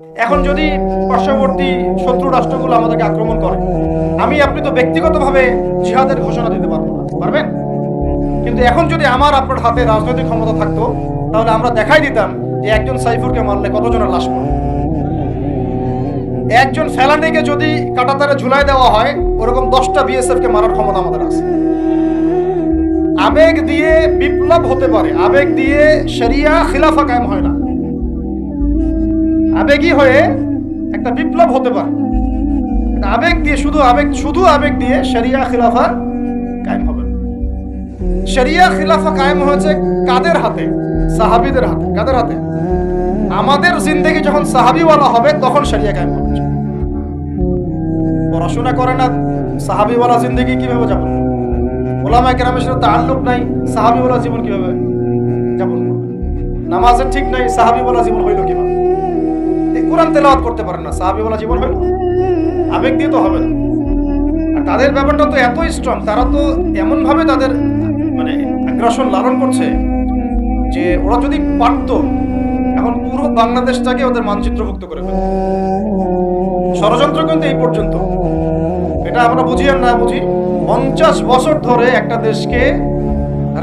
এখন যদি পার্শ্ববর্তী শত্রু রাষ্ট্রগুলো আমাদেরকে আক্রমণ করে, আমি আপনি তো ব্যক্তিগতভাবে জিহাদের ঘোষণা দিতে পারবো না, পারবেন? কিন্তু এখন যদি আমার আপনার হাতে রাজনৈতিক ক্ষমতা থাকতো, তাহলে আমরা দেখাই দিতাম যে একজন সাইফুরকে মারলে কতজনের লাশ পড়ে। একজন ফেলানিকে যদি কাঁটাতারে ঝুলাই দেওয়া হয়, ওরকম 10টা বিএসএফ কে মারার ক্ষমতা আমাদের আছে। আবেগ দিয়ে বিপ্লব হতে পারে, আবেগ দিয়ে শরিয়া খিলাফা কায়েম হয় না। আবেগী হয়ে একটা বিপ্লব হতে পারে, আবেগ দিয়ে শুধু আবেগ দিয়ে শরিয়া খিলাফা কায়েম হবে না। শরিয়া খিলাফা কায়েম হয়েছে কাদের হাতে? সাহাবীদের হাতে। কাদের হাতে? আমাদের জিন্দেগি যখন সাহাবীওয়ালা হবে তখন শরিয়া কায়েম হবে। পড়াশোনা করে না, সাহাবীওয়ালা জিন্দেগি কিভাবে যাপন করবে? ওলামায়ে কেরামের সাথে তাআল্লুক নাই, সাহাবীওয়ালা জীবন কিভাবে যাপন করবে? নামাজের ঠিক নাই, সাহাবীওয়ালা জীবন হইল কিভাবে? কোরআন তেলাওয়াত করতে পারেন না, সাহাবীওয়ালা জীবন হইল? আবেগ দিয়ে তো হবে না। আর তাদের ব্যাপারটা তো এতই স্ট্রং, তারা তো এমন ভাবে তাদের আগ্রাসন লালন করছে যে ওরা যদি পারতো এখন পুরো বাংলাদেশটাকে ওদের মানচিত্রভুক্ত করে ফেলতো। ষড়যন্ত্র কিন্তু এই পর্যন্ত, এটা আমরা বুঝি আর না বুঝি, 50 বছর ধরে একটা দেশকে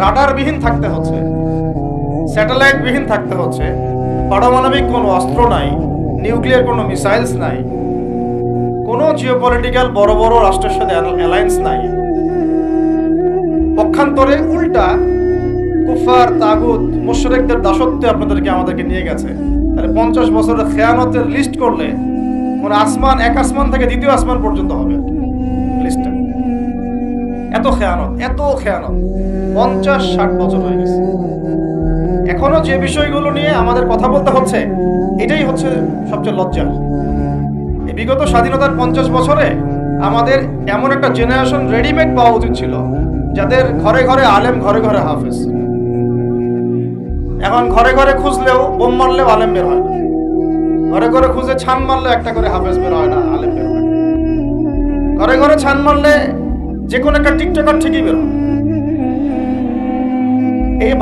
রাডারবিহীন থাকতে হচ্ছে, স্যাটেলাইট বিহীন থাকতে হচ্ছে, পারমাণবিক কোনো অস্ত্র নাই, নিউক্লিয়ার কোনো মিসাইলস নাই, কোনো জিওপলিটিক্যাল বড় বড় রাষ্ট্রের সাথে অ্যালায়েন্স নাই। পক্ষান্তরে উল্টা কুফার, তাগুত, মুশরিকদের দাসত্বে আমাদেরকে নিয়ে গেছে। তাহলে 50 বছরের খেয়ানতের লিস্ট করলে মানে এক আসমান থেকে দ্বিতীয় আসমান পর্যন্ত হবে লিস্টটা। এত খেয়ানত 50-60 বছর হয়ে গেছে। এখনো যে বিষয়গুলো নিয়ে আমাদের কথা বলতে হচ্ছে, এটাই হচ্ছে সবচেয়ে লজ্জার। এই বিগত স্বাধীনতার 50 বছরে আমাদের এমন একটা জেনারেশন রেডিমেড পাওয়া উচিত ছিল, যাদের ঘরে ঘরে আলেম, ঘরে ঘরে হাফেজ। এখন ঘরে ঘরে খুঁজলেও, বোম মারলেও আলেম বের হয় না, ঘরে ঘরে খুঁজে ছান মারলে একটা করে হাফেজ বের হয় না, আলেম বের হয় না। ঘরে ঘরে ছান মারলে যে কোনো একটা টিকটকার ঠিকই বের হয়। এই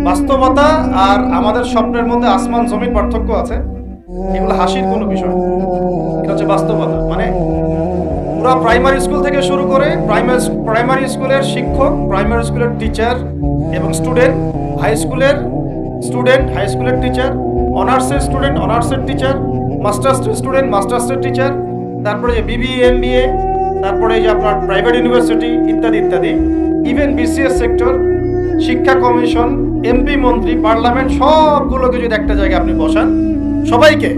বাস্তবতা আর আমাদের স্বপ্নের মধ্যে আসমান জমির পার্থক্য আছে। এগুলো হাসির কোনো বিষয়, এটা হচ্ছে বাস্তবতা। মানে পুরো প্রাইমারি স্কুল থেকে শুরু করে প্রাইমারি স্কুলের শিক্ষক, প্রাইমারি স্কুলের টিচার এবং স্টুডেন্ট, হাই স্কুলের স্টুডেন্ট, হাই স্কুলের টিচার, অনার্সের স্টুডেন্ট, অনার্সের টিচার, মাস্টার্সের স্টুডেন্ট, মাস্টার্সের টিচার, তারপরে যে বিবিএ, এমবিএ, তারপরে যে আপনার প্রাইভেট ইউনিভার্সিটি ইত্যাদি ইত্যাদি, ইভেন বিসিএস সেক্টর, শিক্ষা কমিশন, এমপি, মন্ত্রী, পার্লামেন্ট, সবগুলোকে যদি একটা জায়গায় আপনি বসান, সবাইকে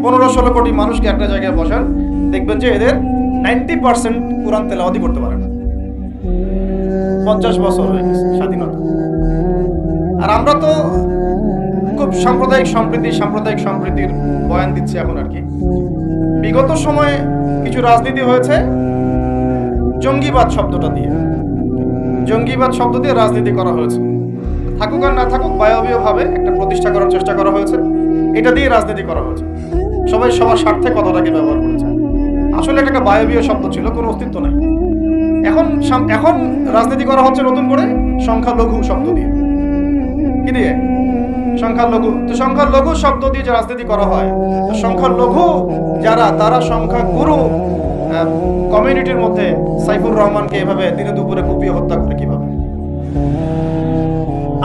15-16 কোটি মানুষকে একটা জায়গায় বসান, দেখবেন যে এদের 90% কোরআন তেলাওয়াতি করতে পারে না। 50 বছর হয়ে গেছে স্বাধীনতা। আর আমরা তো খুব সাম্প্রদায়িক সম্প্রীতির বয়ান দিচ্ছি এখন আর কি। বিগত সময়ে কিছু রাজনীতি হয়েছে জঙ্গিবাদ শব্দ দিয়ে রাজনীতি করা হয়েছে। থাকুক আর না থাকুক, বায়বীয় ভাবে একটা প্রতিষ্ঠা করার চেষ্টা করা হয়েছে, এটা দিয়ে রাজনীতি করা হয়েছে। সবাই সবার স্বার্থে কথাটাকে ব্যবহার করেছে। আসলে এটা একটা বায়বীয় শব্দ ছিল, কোনো অস্তিত্ব নাই। এখন রাজনীতি করা হচ্ছে নতুন করে সংখ্যালঘু শব্দ দিয়ে। কি দিয়ে? সংখ্যালঘু। তো সংখ্যালঘু শব্দ দিয়ে যে রাজনীতি করা হয়, সংখ্যালঘু যারা, তারা সংখ্যাগুরু কমিউনিটির মধ্যে সাইফুর রহমানকে এভাবে দিনে দুপুরে কুপিয়ে হত্যা করে কিভাবে?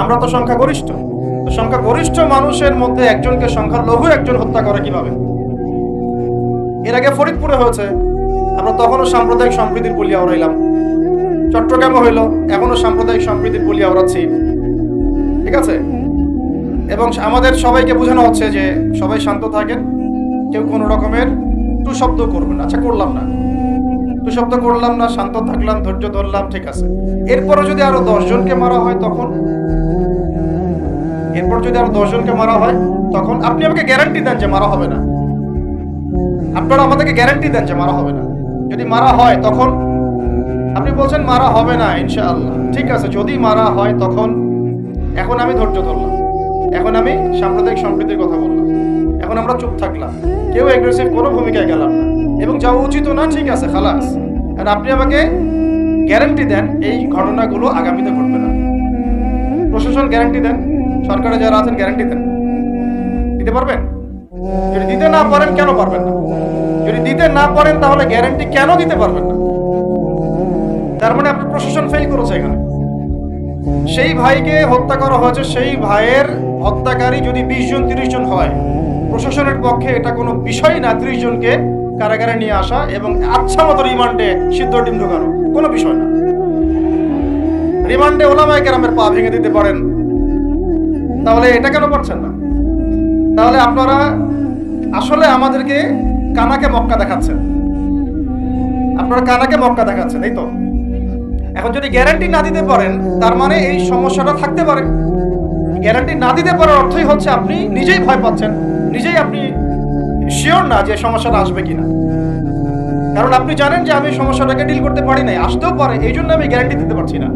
আমরা তো সংখ্যাগরিষ্ঠ মানুষের মধ্যে একজনকে সংখ্যালঘু একজন হত্যা করে কিভাবে? এর আগে ফরিদপুরে হয়েছে, আমরা তখনও সাম্প্রদায়িক সম্প্রীতির বলিয়া ওড়াইলাম। চট্টগ্রামে হইল, এখনো সাম্প্রদায়িক সম্প্রীতির বলিয়া ওড়াচ্ছি। ঠিক আছে? এবং আমাদের সবাইকে বোঝানো হচ্ছে যে সবাই শান্ত থাকেন, কেউ কোনো রকমের টু শব্দ করবেন। আচ্ছা, করলাম না, শান্ত থাকলাম, ধৈর্য ধরলাম, ঠিক আছে। এরপরও যদি আরো 10 জনকে মারা হয় তখন আপনি আমাকে গ্যারান্টি দেন যে মারা হবে না। আপনারা আমাদেরকে গ্যারান্টি দেন যে মারা হবে না। যদি মারা হয় তখন আপনি বলছেন মারা হবে না ইনশাআল্লাহ, ঠিক আছে। যদি মারা হয় তখন, এখন আমি ধৈর্য ধরলাম, এখন আমি সাম্প্রদায়িক সম্প্রীতির কথা বললাম, এখন আমরা চুপ থাকলাম, কেউ অ্যাগ্রেসিভ কোনো ভূমিকায় গেলাম না, এবং যাওয়া উচিত না, ঠিক আছে, খালাস। আর আপনি আমাকে গ্যারান্টি দেন এই ঘটনাগুলো আগামীতে ঘটবে না। প্রশাসন গ্যারান্টি দেন, সরকারে যারা আছেন গ্যারান্টি দেন, দিতে পারবেন? যদি দিতে না পারেন কেন পারবেন না? যদি দিতে না পারেন তাহলে গ্যারান্টি কেন দিতে পারবেন না? তার মানে আপনার প্রশাসন ফেল করেছে এখানে। সেই ভাইকে হত্যা করা হয়েছে, সেই ভাইয়ের হত্যাকারী যদি 20 জন 30 জন হয়, প্রশাসনের পক্ষে এটা কোনো বিষয় না 30 জনকে কারাগারে নিয়ে আসা এবং আচ্ছা মতো রিমান্ডে সিদ্ধ ডিম ঢোকানো, কোনো বিষয় না। রিমান্ডে ওলামায়ে কেরামের পা ভেঙে দিতে পারেন, তাহলে এটা কেন পারছেন না? তাহলে আপনারা আসলে আমাদেরকে কানাকে মক্কা দেখাচ্ছেন, আপনারা কানাকে মক্কা দেখাচ্ছেন, এই তো। এখন যদি গ্যারান্টি না দিতে পারেন তার মানে এই সমস্যাটা থাকতে পারে। গ্যারান্টি না দিতে পারার অর্থই হচ্ছে আপনি নিজেই ভয় পাচ্ছেন, নিজেই আপনি শিওর না যে সমস্যাটা আসবে কিনা। কারণ আপনি জানেন যে আমি সমস্যাটাকে ডিল করতে পারি নাই, আসতেও পারে, এই জন্য আমি গ্যারান্টি দিতে পারছি না।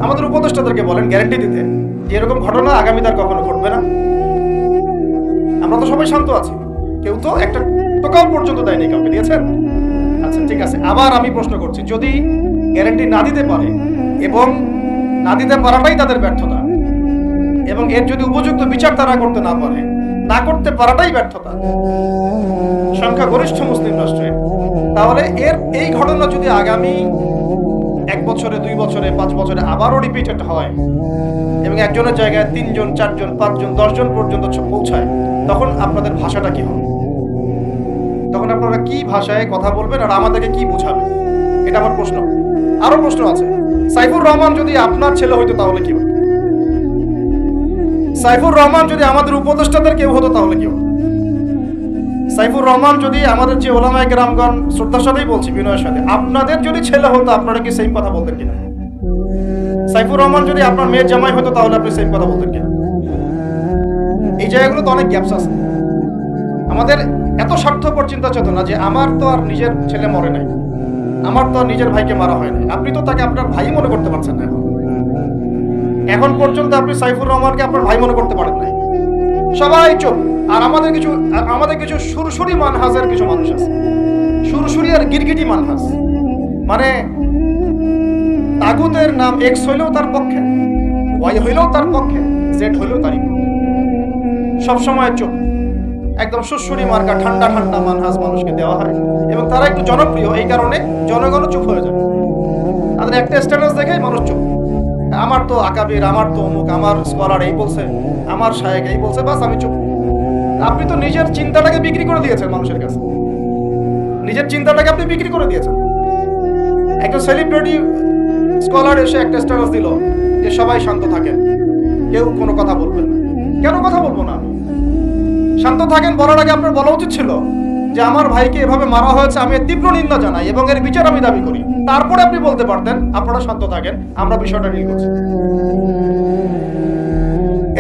আমাদের উপদেষ্টাদেরকে বলেন গ্যারান্টি দিতে যে এরকম ঘটনা আগামী তার কখনো ঘটবে না। আমরা তো সবাই শান্ত আছি, কেউ তো একটা টোকাও পর্যন্ত দেয়নি, কাউকে দিয়েছেন? আচ্ছা ঠিক আছে, আবার আমি প্রশ্ন করছি, যদি গ্যারান্টি না দিতে পারে এবং না দিতে পারাটাই তাদের ব্যর্থতা এবং এর যদি উপযুক্ত বিচার তারা করতে না পারে, না করতে পারাটাই ব্যর্থতা সংখ্যাগরিষ্ঠ মুসলিম রাষ্ট্রে, তাহলে এই ঘটনা যদি আগামী 1 বছরে 2 বছরে 5 বছরে আবারও রিপিটেড হয় এবং একজনের জায়গায় 3 জন 4 জন 5 জন 10 জন পর্যন্ত পৌঁছায়, তখন আপনাদের ভাষাটা কি হবে? তখন আপনারা কি ভাষায় কথা বলবেন আর আমাদেরকে কি বোঝাবেন? এটা আমার প্রশ্ন। আরো প্রশ্ন আছে, সাইফুর রহমান যদি আপনার ছেলে হইতো তাহলে কি হতো? সাইফুর রহমান যদি আমাদের উপদেষ্টাদের কেউ হতো তাহলে কি হতো? সাইফুর রহমান যদি আমাদের যে ওলামায়ে কেরামগণ, শ্রদ্ধার সাথেই বলছি, বিনয়ের সাথে, আপনাদের যদি ছেলে হতো আপনারা কি সেম কথা বলতেন কিনা? সাইফুর রহমান যদি আপনার মেয়ের জামাই হতো তাহলে আপনি সেম কথা বলতেন কিনা? এই জায়গাগুলো তো অনেক গ্যাপস আছে। আমাদের এত স্বার্থপর চিন্তা চেতনা যে আমার তো আর নিজের ছেলে মরে নাই, আমার তো আর নিজের ভাইকে মারা হয় নাই, আপনি তো তাকে আপনার ভাই মনে করতে পারছেন না। এখন পর্যন্ত আপনি সাইফুর রহমানকে আপনার ভাই মনে করতে পারেন নাই, সবাই চুপ। আর আমাদের কিছু সুরসুরি মানহাজের কিছু মানুষ আছে, সুরসুরি আর গিরগিটি মানহাজ, মানে তাগুতের নাম এক্স হইলেও তার পক্ষে, ওয়াই হইলেও তার পক্ষে, জেড হইলেও তারই পক্ষে, সবসময় চুপ। একদম সুরসুরি মার্কা ঠান্ডা ঠান্ডা মানহাজ মানুষকে দেওয়া হয় এবং তারা একটু জনপ্রিয়, এই কারণে জনগণ চুপ হয়ে যায়। তাদের একটা স্ট্যাটাস দেখে মানুষ চুপ। আমার তো আকাবির, আমার তো অমুক, আমার স্কলার এই বলছে, আমার শায়েখ এই বলছে, বাস আমি চুপ। আপনি তো নিজের চিন্তাটাকে বিক্রি করে দিয়েছেন মানুষের কাছে, নিজের চিন্তাটাকে আপনি বিক্রি করে দিয়েছেন। একটা সেলিব্রিটি স্কলার এসে একটা স্ট্যাটাস দিল যে সবাই শান্ত থাকেন, কেউ কোনো কথা বলবেন না। কেন কথা বলবো না আমি? শান্ত থাকেন বলার আগে আপনার বলা উচিত ছিল যে আমার ভাইকে এভাবে মারা হয়েছে, আমি তীব্র নিন্দা জানাই এবং এর বিচার আমি দাবি করি। তারপরে আপনি বলতে পারতেন আপনারা শান্ত থাকেন, আমরা বিষয়টা ডিল করছি।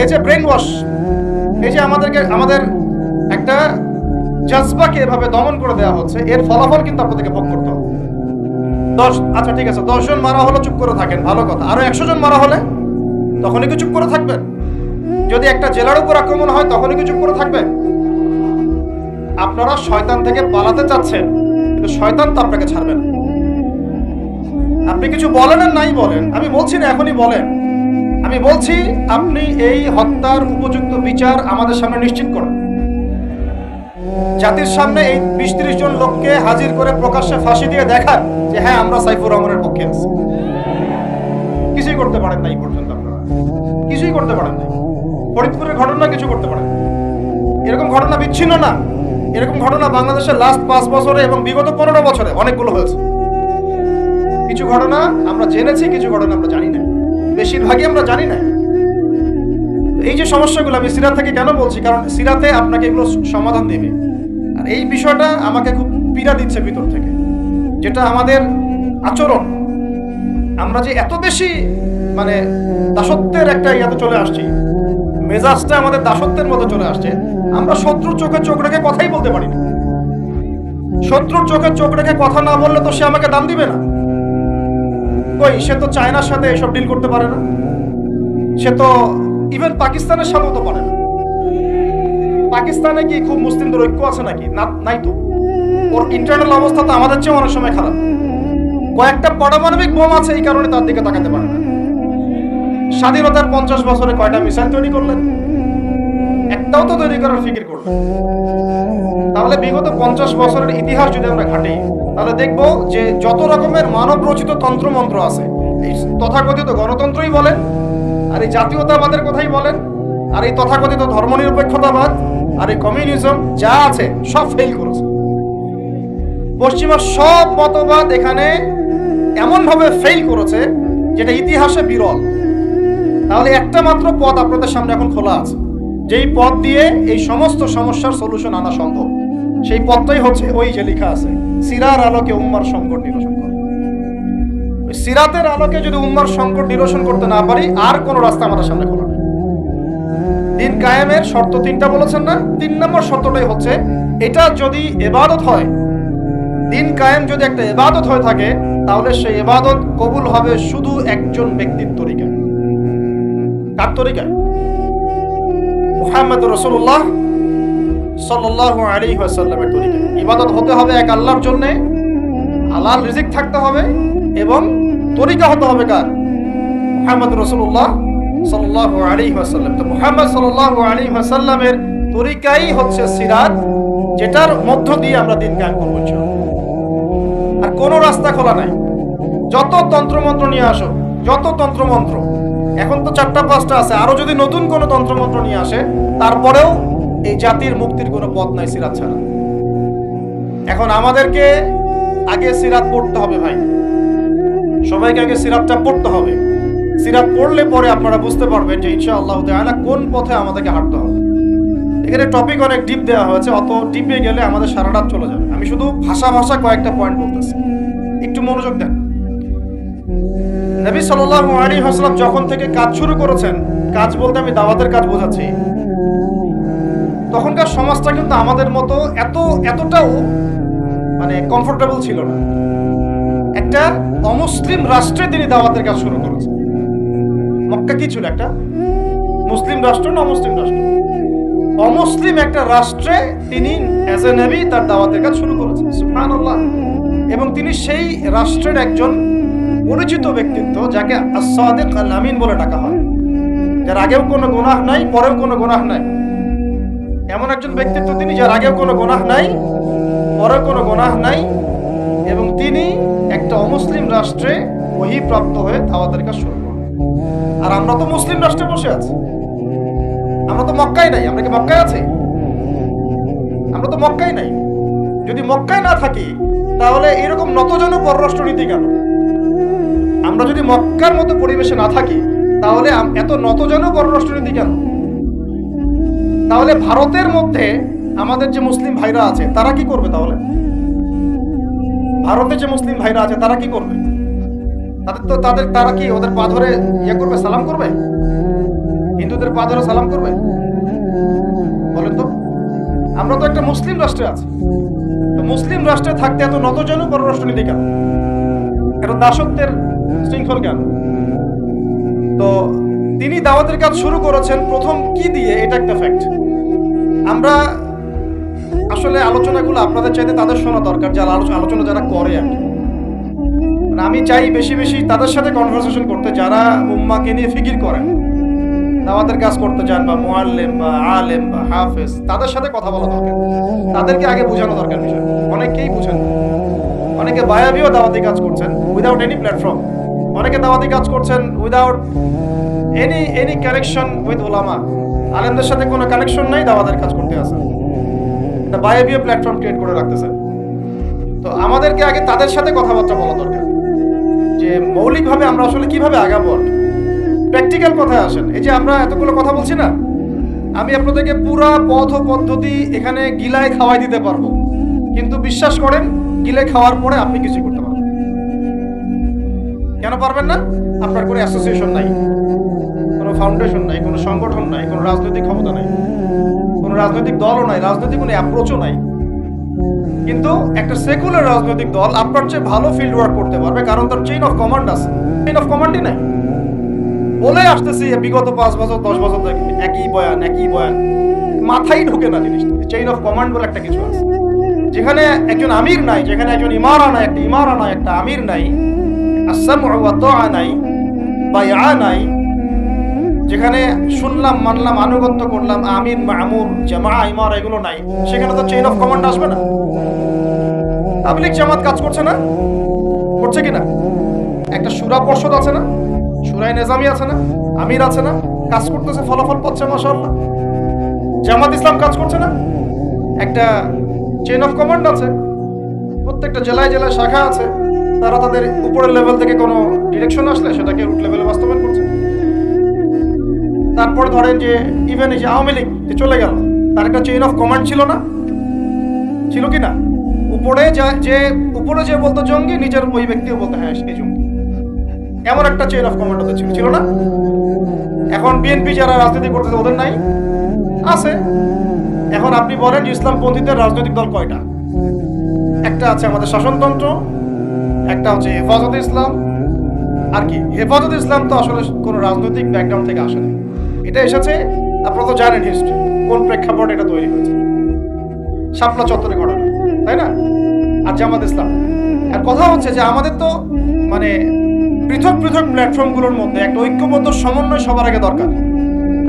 এই যে ব্রেন ওয়াশ, এই যে আমাদের একটা জজবাকে এভাবে দমন করে দেওয়া হচ্ছে, এর ফলাফল কিন্তু আপনাদেরকে ভোগ করতে হবে। আচ্ছা ঠিক আছে, 10 জন মারা হলো চুপ করে থাকেন, ভালো কথা। আরো 100 জন মারা হলে তখনই কি চুপ করে থাকবেন? যদি একটা জেলার উপর আক্রমণ হয় তখনই কি চুপ করে থাকবেন? আপনারা শয়তান থেকে পালাতে চাচ্ছেন, কিন্তু শয়তান তো আপনাকে ছাড়বে না। আপনি কিছু বলেন আর নাই বলেন, আমি বলছি না এখনই বলেন, আমি বলছি আপনি এই হত্যার উপযুক্ত বিচার আমাদের সামনে নিশ্চিত করেন। জাতির সামনে এই 20-30 জন লোককে হাজির করে প্রকাশ্যে ফাঁসি দিয়ে দেখান যে হ্যাঁ আমরা সাইফুর রহমানের পক্ষে আছি। কিছুই করতে পারেন না এই পর্যন্ত, আপনারা কিছুই করতে পারেন না। ফরিদপুরের ঘটনা কিছু করতে পারেন, এরকম ঘটনা বিচ্ছিন্ন না, এরকম ঘটনা বাংলাদেশের লাস্ট 5 বছরে এবং বিগত 15 বছরে অনেকগুলো হয়েছে। কিছু ঘটনা আমরা জেনেছি, কিছু ঘটনা আমরা জানি না, বেশিরভাগই আমরা জানি না। এই যে সমস্যাগুলো আমি সিরাত থেকে কেন বলছি, কারণ সিরাতে আপনাকে এগুলো সমাধান দেবে। আর এই বিষয়টা আমাকে খুব পীড়া দিচ্ছে ভিতর থেকে, যেটা আমাদের আচরণ, আমরা যে এত বেশি মানে দাসত্বের একটা ইয়াতে চলে আসছি, মেজাজটা আমাদের দাসত্বের মধ্যে চলে আসছে। আমরা শত্রুর চোখে চোখ রেখে কথাই বলতে পারি না। শত্রুর চোখে চোখ রেখে কথা না বললে তো সে আমাকে দাম দিবে না। কই, সে তো চায়নার সাথে এসব ডিল করতে পারে না, সে তো ইভেন পাকিস্তানের সাথেও তো পারে না। পাকিস্তানে কি খুব মুসলিমদের ঐক্য আছে নাকি? নাই তো। ওর ইন্টারনাল অবস্থা তো আমাদের চেয়ে অনেক সময় খারাপ। কয়েকটা পারমাণবিক বোম আছে, এই কারণে তার দিকে তাকাতে পারে না। স্বাধীনতার 50 বছরে কয়টা মিসাইল তৈরি করলেন? একটাও তো তৈরি করার ফিকির করলো। তাহলে বিগত 50 বছরের ইতিহাস যদি আমরা ঘাটি, তাহলে দেখব যে যত রকমের মানব রচিত তন্ত্রমন্ত্র আছে, এই তথাকথিত গণতন্ত্রই বলেন, আর এই জাতীয়তাবাদের কথাই বলেন, আর এই তথাকথিত ধর্মনিরপেক্ষতাবাদ, আর এই কমিউনিজম যা আছে সব ফেল করেছে। পশ্চিমা সব মতবাদ এখানে এমন ভাবে ফেল করেছে যেটা ইতিহাসে বিরল। তাহলে একটা মাত্র পথ আপনাদের সামনে এখন খোলা আছে, যেই পথ দিয়ে এই সমস্ত সমস্যার সলিউশন আনা সম্ভব। সেই পথটাই হচ্ছে ওই যে লেখা আছে, সিরার আলোকে উম্মার সংকট নিরসন করা। সিরাতের আলোকে যদি উম্মার সংকট নিরসন করতে না পারি, আর কোন রাস্তা আমাদের সামনে খোলা নেই। দিন কায়েমের শর্ত 3টা বলেছেন না? 3 নম্বর শর্তটাই হচ্ছে এটা যদি ইবাদত হয়, দিন কায়েম যদি একটা ইবাদত হয়ে থাকে, তাহলে সেই ইবাদত কবুল হবে শুধু একজন ব্যক্তির তরিকায়। কার তরিকায়? মুহাম্মদ রাসূলুল্লাহ সাল্লাল্লাহু আলাইহি ওয়াসাল্লামের তরিকায়। ইবাদত হতে হবে এক আল্লাহর জন্য, হালাল রিজিক থাকতে হবে, এবং তরিকা হতে হবে কার? মুহাম্মদ রাসূলুল্লাহ সাল্লাল্লাহু আলাইহি ওয়াসাল্লাম। তো মুহাম্মদ সাল্লাল্লাহু আলাইহি ওয়াসাল্লামের তরিকাই হচ্ছে সিরাত, যেটার মধ্য দিয়ে আমরা দিন কায়েম করব ইনশাআল্লাহ। আর কোনো রাস্তা খোলা নাই। যত তন্ত্রমন্ত্র নিয়ে আসো, যত তন্ত্রমন্ত্র, এখন তো 4টা-5টা আছে, আরো যদি নতুন কোনো তন্ত্রমন্ত্র নিয়ে আসে, তারপরেও এই জাতির মুক্তির কোনো পথ নাই সিরাত ছাড়া। এখন আমাদেরকে আগে সিরাত পড়তে হবে ভাই, সবাইকে আগে সিরাতটা পড়তে হবে। সিরাত পড়লে পরে আপনারা বুঝতে পারবেন যে ইনশাআল্লাহ তাআলা কোন পথে আমাদেরকে হাঁটতে হবে। এখানে টপিক অনেক ডিপ দেওয়া হয়েছে, অত ডিপে গেলে আমাদের সারা রাত চলে যাবে। আমি শুধু ভাষা কয়েকটা পয়েন্ট বলতেছি, একটু মনোযোগ দেন। নবী সাল্লাল্লাহু আলাইহি ওয়াসাল্লাম যখন থেকে কাজ শুরু করেছেন, কাজ বলতে আমি দাওয়াতের কাজ বোঝাচ্ছি, তখনকার সমাজটা কিন্তু আমাদের মতো এতটাও মানে কমফোর্টেবল ছিল না। একটা অমুসলিম রাষ্ট্রে তিনি দাওয়াতের কাজ শুরু করেছেন। মক্কা কি ছিল? একটা মুসলিম রাষ্ট্র না অমুসলিম রাষ্ট্র? অমুসলিম একটা রাষ্ট্রে তিনি অ্যাজ এ নবী তার দাওয়াতের কাজ শুরু করেছেন। সুবহানাল্লাহ। এবং তিনি সেই রাষ্ট্রের একজন পরিচিত ব্যক্তিত্ব, যাকে আস-সাদিক আল-আমিন বলে ডাকা হয়, যার আগেও কোনো গুনাহ নাই, পরেও কোনো গুনাহ নাই। এমন একজন ব্যক্তিত্ব তিনি, যার আগেও কোনো গুনাহ নাই, পরেও কোনো গুনাহ নাই, এবং তিনি একটা অমুসলিম রাষ্ট্রে ওহীপ্রাপ্ত হয়ে দাওয়াতের কাজ শুরু করেন। আর আমরা তো মুসলিম রাষ্ট্রে বসে আছি, আমরা তো মক্কায় নাই। আমরা কি মক্কায় আছি? আমরা তো মক্কায় নাই। যদি মক্কায় না থাকি, তাহলে এরকম নতজন পররাষ্ট্রনীতি কেন? আমরা যদি মক্কার মতো পরিবেশে না থাকি, তাহলে এত নতজন পররাষ্ট্রনীতি কেন? তাহলে ভারতের মধ্যে আমাদের যে মুসলিম ভাইরা আছে, তারা কি করবে? তাহলে ভারতে যে মুসলিম ভাইরা আছে, তারা কি করবে? তারা কি ওদের পা ধরে ইয়ে করবে, সালাম করবে? হিন্দুদের পা ধরে সালাম করবে? বলেন তো। আমরা তো একটা মুসলিম রাষ্ট্রে আছি। মুসলিম রাষ্ট্রে থাকতে এত নতজন পররাষ্ট্রনীতি কেন? এত দাসত্বের শৃঙ্খল কেন? তো তিনি দাওয়াতের কাজ শুরু করেছেন প্রথম কি দিয়ে, এটা একটা ফ্যাক্ট। আমরা আসলে আলোচনাগুলো আপনাদের চাইতে তাদের শোনা দরকার, যারা আলোচনা যারা করে আর কি। মানে আমি চাই বেশি বেশি তাদের সাথে কনভারসেশন করতে, যারা উম্মাকে নিয়ে ফিকির করেন, দাওয়াতের কাজ করতে চান, বা মুআল্লিম বা আলেম বা হাফেজ, তাদের সাথে কথা বলা দরকার। তাদেরকে আগে বোঝানো দরকার বিষয়। অনেকেই বুঝেন না। অনেকে বায়াবিও দাওয়াতি কাজ করছেন উইদাউট এনি প্ল্যাটফর্ম। অনেকে দাওয়াতি কাজ করছেন উইদাউট এনি কানেকশন উইথ উলামা। আলেমদের সাথে কোনো কানেকশন নাই, দাওয়াতের কাজ করতে আসেন। এটা বায়াবিও প্ল্যাটফর্ম ক্রিয়েট করে রাখতেছেন। তো আমাদেরকে আগে তাদের সাথে কথাবার্তা বলা দরকার, যে মৌলিকভাবে আমরা আসলে কিভাবে আগাবো। প্র্যাকটিক্যাল কথায় আসেন। এই যে আমরা এতগুলো কথা বলছি না, আমি আপনাদেরকে পুরা পথ ও পদ্ধতি এখানে গিলায় খাওয়াই দিতে পারবো, কিন্তু বিশ্বাস করেন গিলায় খাওয়ার পরে আপনি কিছু করতে পারবেন। কেন পারবেন না? আপনার কোনো অ্যাসোসিয়েশন নাই, কোনো ফাউন্ডেশন নাই, কোনো সংগঠন নাই, কোনো রাজনৈতিক ক্ষমতা নাই, কোনো রাজনৈতিক দলও নাই, রাজনৈতিক কোনো অ্যাপ্রোচও নাই। কিন্তু একটা সেকুলার রাজনৈতিক দল আপনার চেয়ে ভালো ফিল্ড ওয়ার্ক করতে পারবে, কারণ তার চেইন অফ কমান্ড আছে। চেইন অফ কমান্ডই নাই। বলে আসতেছি বিগত 5 বছর 10 বছর থেকে একই বয়ান, মাথায় ঢোকে না জিনিসটা। চেইন অফ কমান্ড বলে একটা কিছু আছে, যেখানে একজন আমির নাই, যেখানে একজন ইমারা নাই, একটা আমির নাই, আস-সামউ ওয়া তাআ নাই, বায়আ নাই, যেখানে শুনলাম, মানলাম, আনুগত্য করলাম, আমির, মামুর, জামা, ইমার এগুলো নাই, সেখানে তো চেইন অফ কমান্ড আসবে না। তাবলীগ জামাত কাজ করছে না? করছে কিনা? একটা সূরা পর্ষদ আছে না? সূরায়ে নিজামি আছে না? আমির আছে না? কাজ করতেছে, ফলাফল পাচ্ছে মাশাআল্লাহ। জামাত ইসলাম কাজ করছে না? একটা চেইন অফ কমান্ড আছে, প্রত্যেকটা জেলায় জেলায় শাখা আছে, তারা তাদের উপরের লেভেল থেকে কোনো ডিরেকশন আসলে সেটাকে রুট লেভেলে বাস্তবায়ন করছে। তারপরে ধরেন যে ইভেন এই যে আওয়ামী লীগ যে চলে গেল, তার একটা চেইন অফ কমান্ড ছিল না? ছিল কি না? উপরে যে বলতো জঙ্গি, নিজের ওই ব্যক্তিও বলতো হ্যাঁ সে জঙ্গি, এমন একটা চেইন অফ কমান্ড ওদের ছিল না? এখন বিএনপি যারা রাজনীতি করতেছে ওদের নাই? আছে। এখন আপনি বলেন যে ইসলামপন্থীদের রাজনৈতিক দল কয়টা? একটা আছে আমাদের শাসনতন্ত্র, একটা হচ্ছে হেফাজতে ইসলাম, আর কি হেফাজতে ইসলাম তো আসলে কোনো রাজনৈতিক ব্যাকগ্রাউন্ড থেকে আসে না, এটা এসেছে আপনারা তো জানেন হিস্ট্রি, কোন প্রেক্ষাপটে এটা তৈরি হয়েছে, শাপলা চত্বরে ঘটনা, তাই না? আর জামাত ইসলাম। আর কথা হচ্ছে যে আমাদের তো মানে পৃথক পৃথক প্ল্যাটফর্মগুলোর মধ্যে একটা ঐক্যবদ্ধ সমন্বয় সবার আগে দরকার,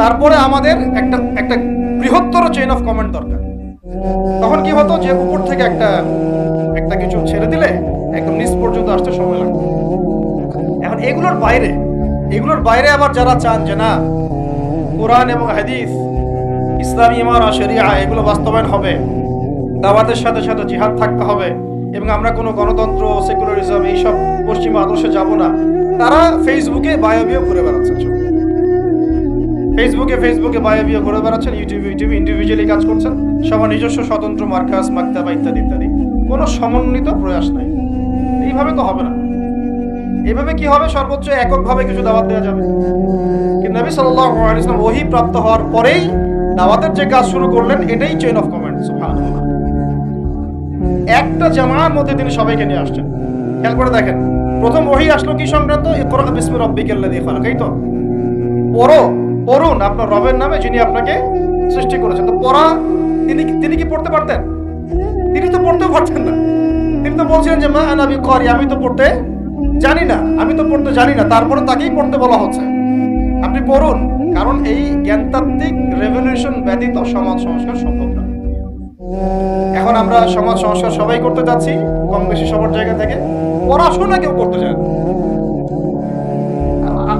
তারপরে আমাদের একটা বৃহত্তর চেইন অফ কমান্ড দরকার। তখন কি হতো যে উপর থেকে একটা কিছু ছেড়ে দিলে একদম নিচ পর্যন্ত আসতে সময় লাগবে। এখন এগুলোর বাইরে আবার যারা চান যে না কোরআন এবং হাদিস, ইসলামী ইমারা, শরিয়া এগুলো বাস্তবায়ন হবে, দাওয়াতের সাথে সাথে জিহাদ থাকতে হবে, এবং আমরা কোনো গণতন্ত্র, সেকুলারিজম এইসব পশ্চিমা আদর্শে যাব না, তারা ফেসবুকে বায়োবিও ঘুরে বেড়াচ্ছেন। ফেসবুকে বায়োবিও ঘুরে বেড়াচ্ছেন, ইউটিউবে ইন্ডিভিজুয়ালি কাজ করছেন, সবার নিজস্ব স্বতন্ত্র মার্কাস, মাকতাবা ইত্যাদি ইত্যাদি, কোনো সমন্বিত প্রয়াস নাই। এইভাবে তো হবে না। এইভাবে কি হবে? সর্বোচ্চ এককভাবে কিছু দাওয়াত দেওয়া যাবে, কিন্তু নবী সাল্লাল্লাহু আলাইহি ওয়াসাল্লাম ওহী প্রাপ্ত হওয়ার পরেই দাওয়াতের যে কাজ শুরু করলেন, এটাই চেইন অফ কমান্ড। সুবহানাল্লাহ। একটা জামাআর মধ্যে তিনি সবাইকে নিয়ে আসছেন। খেয়াল করে দেখেন, প্রথম ওহী আসলো কি সংক্রান্ত? ইকরা বিসমি রাব্বিকাল্লাযী খালাক। এই তো পড়ুন আপনার রবের নামে যিনি আপনাকে সৃষ্টি করেছেন। তো পড়া তিনি কি পড়তে পারতেন? তিনি তো পড়তেও পারতেন না। তিনি তো বলছিলেন যে মা আনা বিকারি, আমি তো পড়তে জানি না, তারপরে তাকেই পড়তে বলা হচ্ছে আপনি পড়ুন। কারণ এই জ্ঞানতাত্ত্বিক রেভলিউশন ব্যতীত সমাজ সংস্কার সম্ভব না। এখন আমরা সমাজ সংস্কার সবাই করতে যাচ্ছি, কম বেশি সবার জায়গা থেকে, পড়াশোনা কেউ করতে চায় না।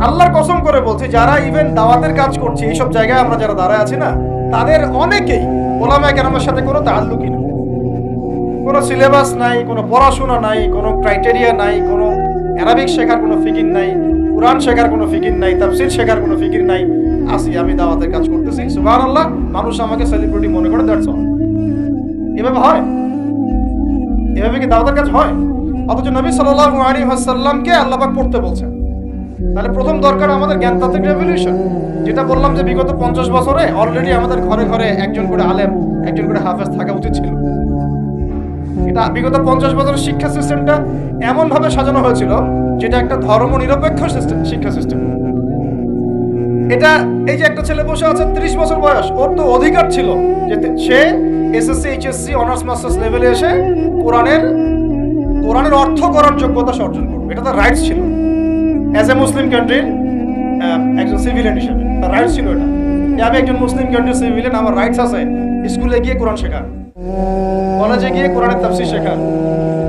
আল্লাহর কসম করে বলছি, যারা ইভেন দাওয়াতের কাজ করছে এইসব জায়গায় আমরা যারা দাঁড়ায় আছি না, তাদের অনেকেই ওলামায়ে কেরামের সাথে কোনো তাআল্লুকই না, কোনো সিলেবাস নাই, কোনো পড়াশোনা নাই, কোনো ক্রাইটেরিয়া নাই, কোনো আরবিক শেখার কোনো ফিকির নাই, কুরআন শেখার কোনো ফিকির নাই, তাফসীর শেখার কোনো ফিকির নাই। আমি দাওয়াতের কাজ করতেছি, সুবহানাল্লাহ, মানুষ আমাকে সেলিব্রিটি মনে করে, দ্যাটস অল। এভাবে হয়? এভাবে কি দাওয়াতের কাজ হয়? অথচ নবী সাল্লাল্লাহু আলাইহি ওয়াসাল্লামকে আল্লাহ পাক পড়তে বলছেন। তাহলে প্রথম দরকার আমাদের জ্ঞানতাত্ত্বিক রেভলিউশন, যেটা বললাম যে বিগত 50 বছরে অলরেডি আমাদের ঘরে ঘরে একজন করে আলেম, একজন করে হাফেজ থাকা উচিত ছিল। এটা বিগত 50 বছরের শিক্ষা সিস্টেমটা এমন ভাবে সাজানো হয়েছিল যেটা একটা ধর্ম নিরপেক্ষ শিক্ষা সিস্টেম। এটা এই যে একটা ছেলে বসে আছে 30 বছর বয়স, ওর তো অধিকার ছিল যে সে এসএসসি, এইচএসসি, অনার্স মাস্টার্স লেভেলে এসে কোরআনের অর্থ করার যোগ্যতা অর্জন করবে। এটা তার রাইটস ছিল অ্যাজ এ মুসলিম কান্ট্রির একজন সিভিলিয়ান হিসেবে। তার রাইটস ছিল এটা, যে আমি একজন মুসলিম কান্ট্রির সিভিলিয়ান, আমার রাইটস আছে স্কুলে গিয়ে কোরআন শেখা, কলেজে গিয়ে কোরআনের তাফসীর শেখা,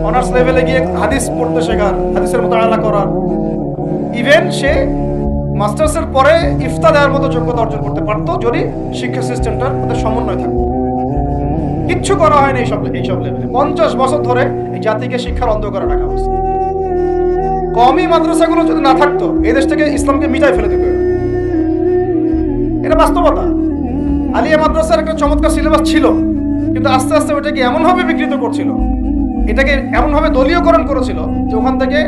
অনার্স লেভেলে গিয়ে হাদিস পড়তে শেখার, হাদিসের মুতাআলা করার, ইভেন সে মাস্টার্সের পরে ইফতা দেওয়ার মতো যোগ্যতা অর্জন করতে পারতো যদি শিক্ষা সিস্টেমটার মধ্যে সমন্বয় থাকতো। কিচ্ছু করা হয়নি এইসব লেভেলে। 50 বছর ধরে এই জাতিকে শিক্ষার অন্ধকারে রাখা হয়েছে। কওমি মাদ্রাসাগুলো যদি না থাকতো, এই দেশ থেকে ইসলামকে মিটাই ফেলে দিত। এটা বাস্তবতা। আলিয়া মাদ্রাসার একটা চমৎকার সিলেবাস ছিল, কিন্তু আস্তে আস্তে ওটাকে এমনভাবে বিকৃত করছিল, এটাকে এমনভাবে দলীয়করণ করেছিল যে ওখান থেকে,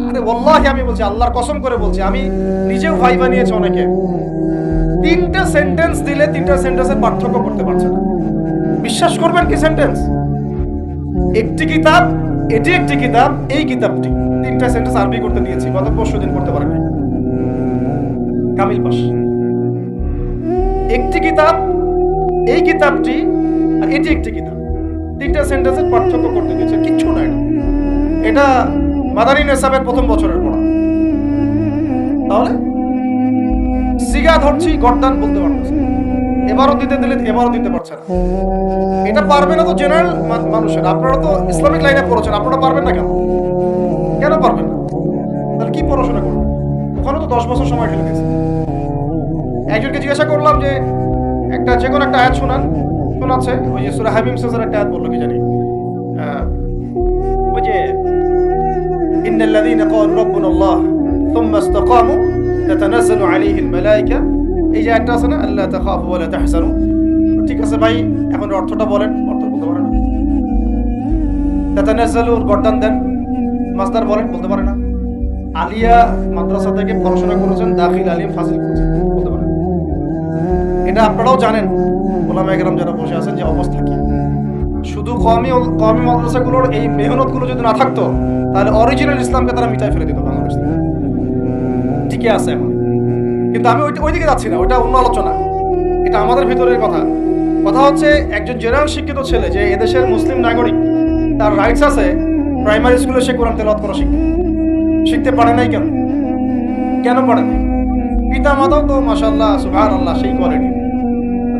আরে ওয়াল্লাহি আমি বলছি, আল্লাহর কসম করে বলছি, আমি নিজেও ভাই বানিয়েছি অনেকে, 3টা সেন্টেন্স দিলে 3টা সেন্টেন্সের পার্থক্য করতে পারছে না। বিশ্বাস করবেন কি সেন্টেন্স? একটি কিতাব, এটি একটি কিতাব, এই কিতাবটি, 3টা সেন্টেন্স আরবি করতে দিয়েছি, গত পরশুদিন করতে পারেন নাই, কামিল পাস। একটি কিতাব, এই কিতাবটি, আর এটি একটি কিতাব, 3টা সেন্টেন্সের পার্থক্য করতে দিয়েছে। কিচ্ছু না, এটা মাদানী নেসাবের প্রথম বছরের পড়া। তাহলে জিগা ধরছি, গর্দান বলতে পারতেছে, এবারও দিতে দিলে এবারও দিতে পারছে না। এটা পারবে না তো জেনারেল মানুষের। আপনারা তো ইসলামিক লাইনে পড়েছেন, আপনারা পারবেন না কেন? কেন পারবেন না? তাহলে কি পড়াশোনা করবেন? ওখানে তো 10 বছর সময় ঢেলে গেছে। একজনকে জিজ্ঞাসা করলাম যে একটা যে কোনো একটা আয়াত শোনাচ্ছে, ওই যে সূরা হামিম শেষের একটা আয়াত বললো কি জানি, ওই যে ইন্নাল্লাযীনা ক্বালু রাব্বুনাল্লাহ সুম্মা ইসতাকামু তাতানাজ্জালু আলাইহিল মালায়েকা, এই যে আয়াতটা আছে না, আল্লা তাখাফু ওয়া লা তাহজানু। ঠিক আছে ভাই, এখন অর্থটা বলেন। অর্থ বলতে পারে না। তাতানাজ্জালু গর্দান দেন, মাসদার বলেন, বলতে পারে না। আলিয়া মাদ্রাসা থেকে পড়াশোনা করেছেন, দাখিল আলিম ফাজিল করেছেন, বলতে পারেন। এটা আপনারাও জানেন, ওলামায়ে কেরাম যারা বসে আছেন, যে অবস্থা কি। শুধু কওমি মাদ্রাসাগুলোর এই মেহনতগুলো যদি না থাকতো, তাহলে অরিজিনাল ইসলামকে তারা মিটাই ফেলে দিত বাংলাদেশ থেকে। ঠিকই আছে এখন, কিন্তু আমি ওইদিকে যাচ্ছি না, ওইটা অন্য আলোচনা। এটা আমাদের ভিতরের কথা। কথা হচ্ছে একজন জেনারেল শিক্ষিত ছেলে, যে এদেশের মুসলিম নাগরিক, তার রাইটস আছে প্রাইমারি স্কুলে সে কোরআন তেলাওয়াত করা শিখতে পারে নাই। কেন পারে নাই? পিতা মাতাও তো মাশাআল্লাহ সুবহানাল্লাহ সেই কোয়ালিটি।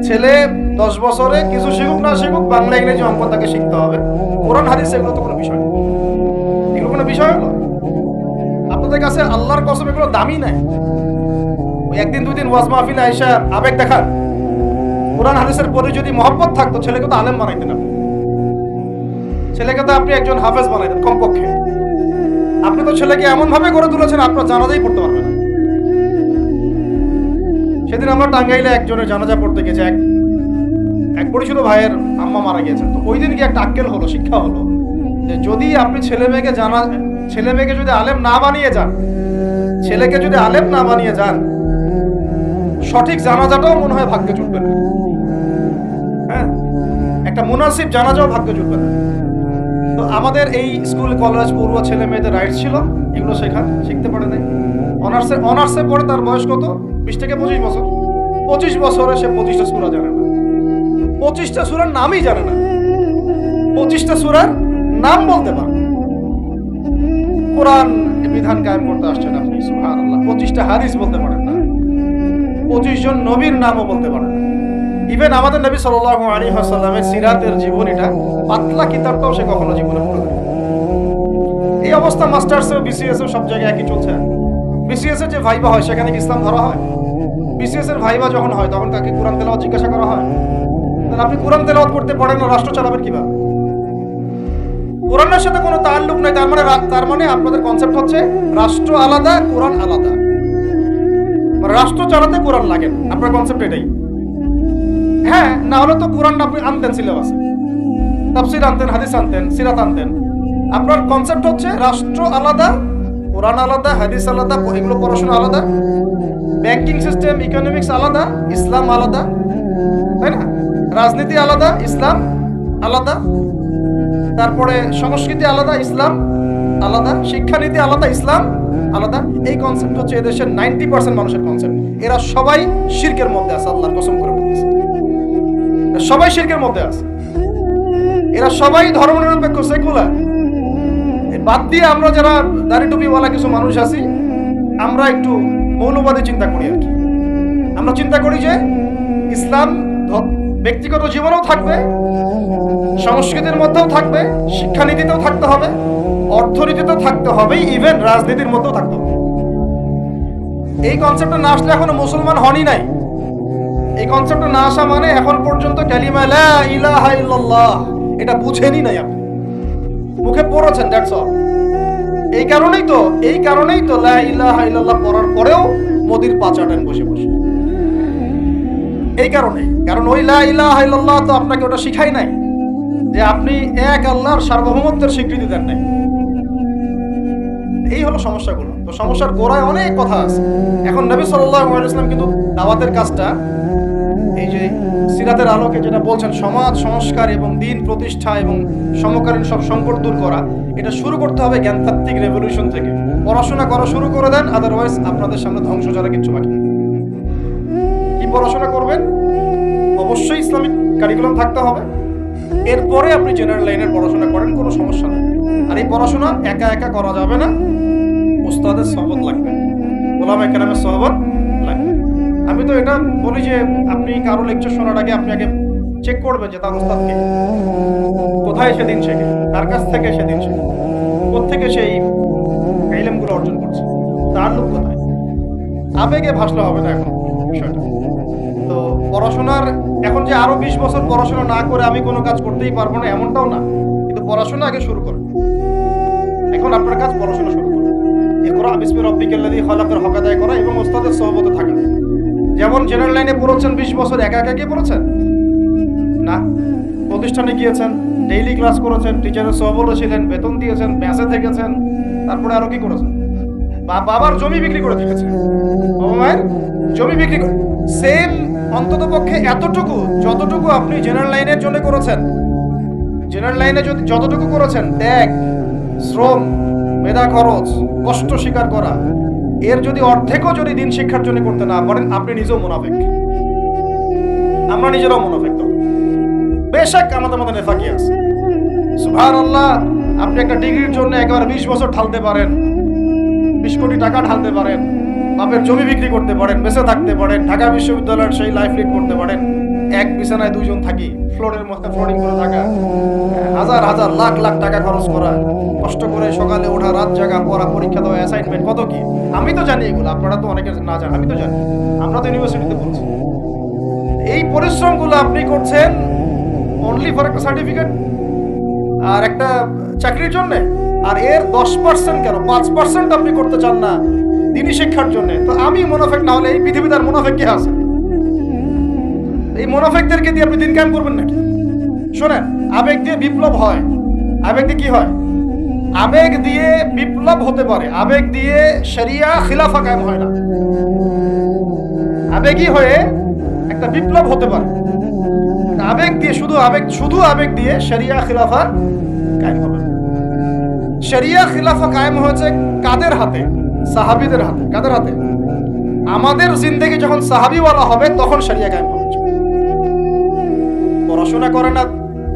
ছেলে 10 বছরে কিছু শিখুক না শিখুক, বাংলা ইংরেজি অঙ্ক তাকে শিখতে হবে। কোরআন হাদিস এগুলো তো কোনো বিষয় না। এগুলো কোনো বিষয় হলো? আপনাদের কাছে আল্লাহর কসম এগুলো দামি নাই। ওই একদিন দুই দিন ওয়াজ মাহফিলে আইসা আবেগ দেখার। কোরআন হাদিসের পরে যদি মহব্বত থাকতো, ছেলেকে তো আলেম বানাইতেন আপনি। ছেলেকে তো আপনি একজন হাফেজ বানাইতেন কমপক্ষে। আপনি তো ছেলেকে এমন ভাবে গড়ে তুলেছেন, আপনার জানাজাই পড়তে পারবে না। সেদিন আমরা টাঙ্গাইলে একজনের জানাজা পড়তে গেছে, এক পরিচিত ভাইয়ের আম্মা মারা গিয়েছেন। তো ওই দিন কি একটা আক্কেল হলো, শিক্ষা হলো, যে যদি আপনি ছেলে মেয়েকে যদি আলেম না বানিয়ে যান, ছেলেকে যদি আলেম না বানিয়ে যান, সঠিক জানাজাটাও মনে হয় ভাগ্যে জুটবে না। হ্যাঁ, একটা মুনাসিব জানাজাও ভাগ্যে জুটবে না। তো আমাদের এই স্কুল কলেজ পড়ুয়া ছেলে মেয়েদের রাইটস ছিল, এগুলো শিখতে পারে নাই। অনার্সে পড়ে তার বয়স কত? 20 থেকে 25 বছর। 25 বছরে সে 25টা সূরা জানে না। 25টা সূরার নামই জানে না। 25টা সূরার নাম বলতে পারে। কোরআন বিধান কায়েম করতে আসছেন আপনি, সুবহানাল্লাহ। 25টা হাদিস বলতে পারেন না। 25 জন নবীর নামও বলতে পারেন না। ইভেন আমাদের নবী সাল্লাল্লাহু আলাইহি ওয়াসাল্লামের সিরাতের জীবনীটা পাতলা কিতাবটাও সে কখনো জীবনে পড়ে না। এই অবস্থা মাস্টার্সে, বিসিএস সব জায়গায় একই চলছে। বিসিএস এর যে ভাইবা হয়, সেখানে কি ইসলাম ধরা হয়? বিসিএস এর ভাইবা যখন হয়, তখন তাকে কোরআন তেলাওয়াত জিজ্ঞাসা করা হয়। তাহলে আপনি কোরআন তেলাওয়াত করতে পারেন না, রাষ্ট্র চালাবেন কিভাবে? কোরআনের সাথে কোনো তাল্লুক নাই। তার মানে আপনাদের কনসেপ্ট হচ্ছে রাষ্ট্র আলাদা, কোরআন আলাদা। রাষ্ট্র চালাতে কোরআন লাগে না, আপনার কনসেপ্ট এটাই। হ্যাঁ, না হলে তো কোরআনটা আপনি আনতেন সিলেবাসে, তাফসীর আনতেন, হাদিস আনতেন, সিরাত আনতেন। আপনার কনসেপ্ট হচ্ছে রাষ্ট্র আলাদা, কোরআন আলাদা, হাদিস আলাদা, এগুলো পড়াশোনা আলাদা, ব্যাংকিং সিস্টেম, ইকোনমিক্স আলাদা, ইসলাম আলাদা, তাই না? রাজনীতি আলাদা, ইসলাম আলাদা, তারপরে সংস্কৃতি আলাদা, ইসলাম আলাদা, শিক্ষানীতি আলাদা, ইসলাম আলাদা। এই কনসেপ্ট হচ্ছে এদেশের 90% মানুষের কনসেপ্ট। এরা সবাই শিরকের মধ্যে আছে, আল্লাহর কসম করে বলতেছে, সবাই শিরকের মধ্যে আছে। এরা সবাই ধর্মনিরপেক্ষ, সেকুলার। বাদ দিয়ে আমরা যারা দাড়ি টুপিওয়ালা কিছু মানুষ আছি, আমরা একটু মৌলবাদী চিন্তা করি আর কি। আমরা চিন্তা করি যে ইসলাম ব্যক্তিগত জীবনেও থাকবে, সংস্কৃতির মধ্যেও থাকবে, শিক্ষানীতিতেও থাকতে হবে, অর্থনীতিতেও থাকতে হবে, ইভেন রাজনীতির মধ্যেও থাকতে হবে। এই কনসেপ্টটা না আসলে এখনো মুসলমান হনই নাই। এই কনসেপ্টটা না আসা মানে এখন পর্যন্ত কালিমা লা ইলাহা ইল্লাল্লাহ এটা বুঝেনি নাই আপনি, মুখে পড়েছেন, দ্যাটস অল। এই কারণেই তো লা ইলাহা ইল্লাল্লাহ পড়ার পরেও মোদির পাচাটেন বসে বসে। এই কারণ ওই লা ইলাহা ইল্লাল্লাহ তো আপনাকে ওটা শিখাই নাই, যে আপনি এক আল্লাহর সার্বভৌমত্বের স্বীকৃতি দেন নাই। এই হলো সমস্যাগুলো। তো সমস্যার গোড়ায় অনেক কথা আছে। এখন নবী সাল্লাল্লাহু আলাইহি ওয়াসাল্লাম কিন্তু দাওয়াতের কাজটা, এই যে সিরাতের আলোকে যেটা বলছেন, সমাজ সংস্কার এবং দিন প্রতিষ্ঠা এবং সমকালীন সব সংকট দূর করা, এটা শুরু করতে হবে জ্ঞানতাত্ত্বিক রেভলিউশন থেকে। পড়াশোনা করা শুরু করে দেন, আদারওয়াইজ আপনাদের সামনে ধ্বংস ছাড়া কিচ্ছু বাকি নেই। কি পড়াশোনা করবেন? অবশ্যই ইসলামিক কারিকুলাম থাকতে হবে। এরপরে আপনি জেনারেল লাইনের পড়াশোনা করেন, কোনো সমস্যা নেই। আর এই পড়াশোনা একা একা করা যাবে না, উস্তাদের সহবত লাগবে, ওলামায়ে কেরামের সহবত লাগবে। আমি তো এটা বলি যে আপনি কারো লেকচার শোনার আগে আপনি আগে চেক করবেন যে তার ওস্তাদকে, কোথায় সেদিন শেখে, কার কাছ থেকে সেদিন শেখে, কোত্থেকে সেই ইলমগুলো অর্জন করছে, তার লোক কোথায়। আবেগে ভাসলে হবে না এখন বিষয়টা। তো পড়াশোনার এখন যে আরো 20 বছর পড়াশোনা না করে আমি কোনো কাজ করতেই পারবো না এমনটাও না, কিন্তু পড়াশোনা আগে শুরু করুন। এখন আপনার কাজ পড়াশোনা শুরু করুন। ইকরা বিসমি রাব্বিকাল্লাযী খালাকের হক আদায় করা এবং ওস্তাদের সোহবতে থাকা। যেমন জেনারেল লাইনে পড়েছেন 20 বছর একা একা গিয়ে পড়েছেন না, প্রতিষ্ঠানে গিয়েছেন, ডেইলি ক্লাস করেছেন, টিচারের সোহবতে ছিলেন, বেতন দিয়েছেন, মেসে থেকেছেন, তারপরে আরো কি করেছেন? বাবার জমি বিক্রি করে দিয়েছেন, বাবা মায়ের জমি বিক্রি করে সেম অন্তত পক্ষে এতটুকু যতটুকু আপনি জেনারেল লাইনের জন্য করেছেন, জেনারেল লাইনে যদি যতটুকু করেছেন ত্যাগ, শ্রম, মেধা খরচ, কষ্ট স্বীকার করা, এর যদি অর্ধেকও যদি দিন শিক্ষার জন্য করতে না পারেন আপনি নিজেও মুনাফিক। আমরা নিজেরাও মুনাফিক। তো বেশক আমাদের মধ্যে নেফাকি আছে। সুবহানাল্লাহ, আপনি একটা ডিগ্রির জন্য একবার 20 বছর ঢালতে পারেন, 20 কোটি টাকা ঢালতে পারেন, বাপের জমি বিক্রি করতে পারেন, বেঁচে থাকতে পারেন, ঢাকা বিশ্ববিদ্যালয়ের সেই লাইফ লিড করতে পারেন, এক বিছানায় 2 জন থাকি, ফ্লোরের মধ্যে ফ্লোরিং করে থাকা, হাজার হাজার লাখ লাখ টাকা খরচ করা, কষ্ট করে সকালে ওঠা, রাত জাগা, পড়া, পরীক্ষা দেওয়া, অ্যাসাইনমেন্ট, কত কি। আমি তো জানি এগুলো, আপনারা তো অনেকে না জানেন, আমি তো জানি, আমরা তো ইউনিভার্সিটিতে পড়ছি। এই পরিশ্রমগুলো আপনি করছেন অনলি ফর একটা সার্টিফিকেট আর একটা চাকরির জন্য, আর এর 10% কেন 5% আপনি করতে চান না দিনী শিক্ষার জন্য। তো আমি মুনাফিক না হলে এই পৃথিবীতে আর মুনাফিক কে আছে? এই মুনাফিকদেরকে দিয়ে আপনি দিন কায়েম করবেন নাকি? শোনেন, আবেগ দিয়ে বিপ্লব হয়। আবেগ দিয়ে কি হয়? আবেগ দিয়ে বিপ্লব হতে পারে, আবেগ দিয়ে শরিয়া খিলাফা কায়েম হয় না। আবেগী হয়ে একটা বিপ্লব হতে পারে, আবেগ দিয়ে শুধু আবেগ দিয়ে শরিয়া খিলাফা কায়েম হবে না। শরিয়া খিলাফা কায়েম হয়েছে কাদের হাতে? সাহাবীদের হাতে। কাদের হাতে? আমাদের জিন্দেগি যখন সাহাবীওয়ালা হবে তখন শরিয়া কায়েম হবে। পড়াশোনা করে না,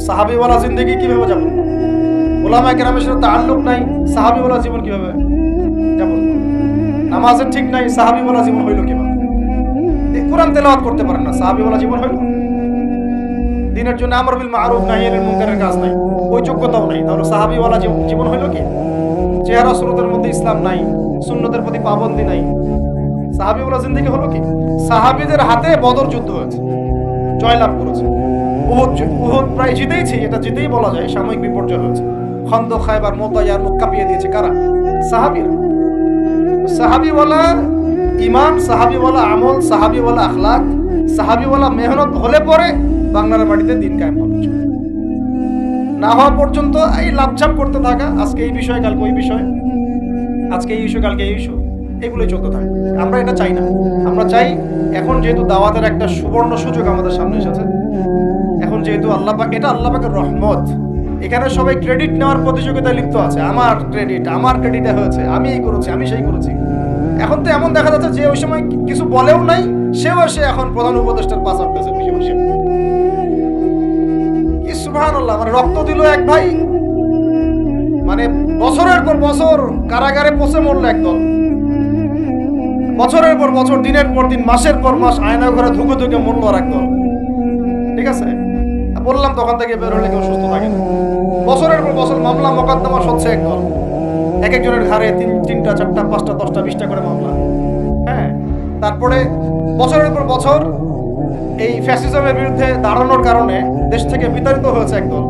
সাহাবীওয়ালা জিন্দেগি কিভাবে যাবে? উলামায়ে কেরামের সাথে তাআল্লুক নাই, সাহাবীওয়ালা জীবন কিভাবে যাপন? নামাজের ঠিক নাই, সাহাবীওয়ালা জীবন হইল কিভাবে? কোরআন তেলাওয়াত করতে পারেন না, সাহাবীওয়ালা জীবন হইল? দিনের জন্য আমর বিল মারুফ নাহি আনিল মুনকারের কাজ নাই, ওই যোগ্যতাও নাই, তাহলে সাহাবীওয়ালা জীবন হইল কি? চেহারা সুরতের মধ্যে ইসলাম নাই, সুন্নতের প্রতি পাবন্দি নাই, সাহাবীওয়ালা জিন্দেগি হলো কি? সাহাবীদের হাতে বদর যুদ্ধ হয়েছে, জয়লাভ করেছে। উহুদ প্রায় জিতেইছে, এটা জিতেই বলা যায়, সাময়িক বিপর্যয় হয়েছে। খন্দক, খায়বার, মুতাইয়ার মুখ কাঁপিয়ে দিয়েছে কারা? সাহাবীরা। সাহাবীওয়ালা ঈমান, সাহাবীওয়ালা আমল, সাহাবীওয়ালা আখলাক, সাহাবীওয়ালা মেহনত হলে পরে বাংলার মাটিতে দিন কায়েম হবে। না হওয়া পর্যন্ত এই লাভঝাপ করতে থাকা, আজকে এই বিষয় কালকে ওই বিষয়, আজকে এই ইস্যু কালকে এই ইস্যু, এগুলোই চলতে থাকে। আমরা এটা চাই না। আমরা চাই এখন যেহেতু দাওয়াতের একটা সুবর্ণ সুযোগ আমাদের সামনে এসেছে, এখন যেহেতু আল্লাহ পাক, এটা আল্লাহ পাকের রহমত, এখানে সবাই ক্রেডিট নেওয়ার প্রতিযোগিতায় লিপ্ত আছে। আমার ক্রেডিটে হয়েছে, আমি এই করেছি, আমি সেই করেছি। এখন তো এমন দেখা যাচ্ছে যে ওই সময় কিছু বলেও নাই, সেও এসে এখন প্রধান উপদেষ্টার পাশ আসতেছে বসে বসে। কি সুবহানাল্লাহ, মানে রক্ত দিল এক ভাই, মানে বছরের পর বছর কারাগারে পচে মরল একদল, বছরের পর বছর, দিনের পর দিন, মাসের পর মাস আয়না ঘরে ধুকে ধুকে মরল আর একদল। ঠিক আছে, বললাম তখন থেকে বের হলে কেউ সুস্থ থাকে না। বছরের পর বছর মামলা মোকদ্দমা হচ্ছে একদল, এক একজনের ঘাড়ে 3টা 4টা 5টা 10টা 20টা করে মামলা। হ্যাঁ, তারপরে বছরের পর বছর এই ফ্যাসিজমের বিরুদ্ধে দাঁড়ানোর কারণে দেশ থেকে বিতাড়িত হয়েছে একদল,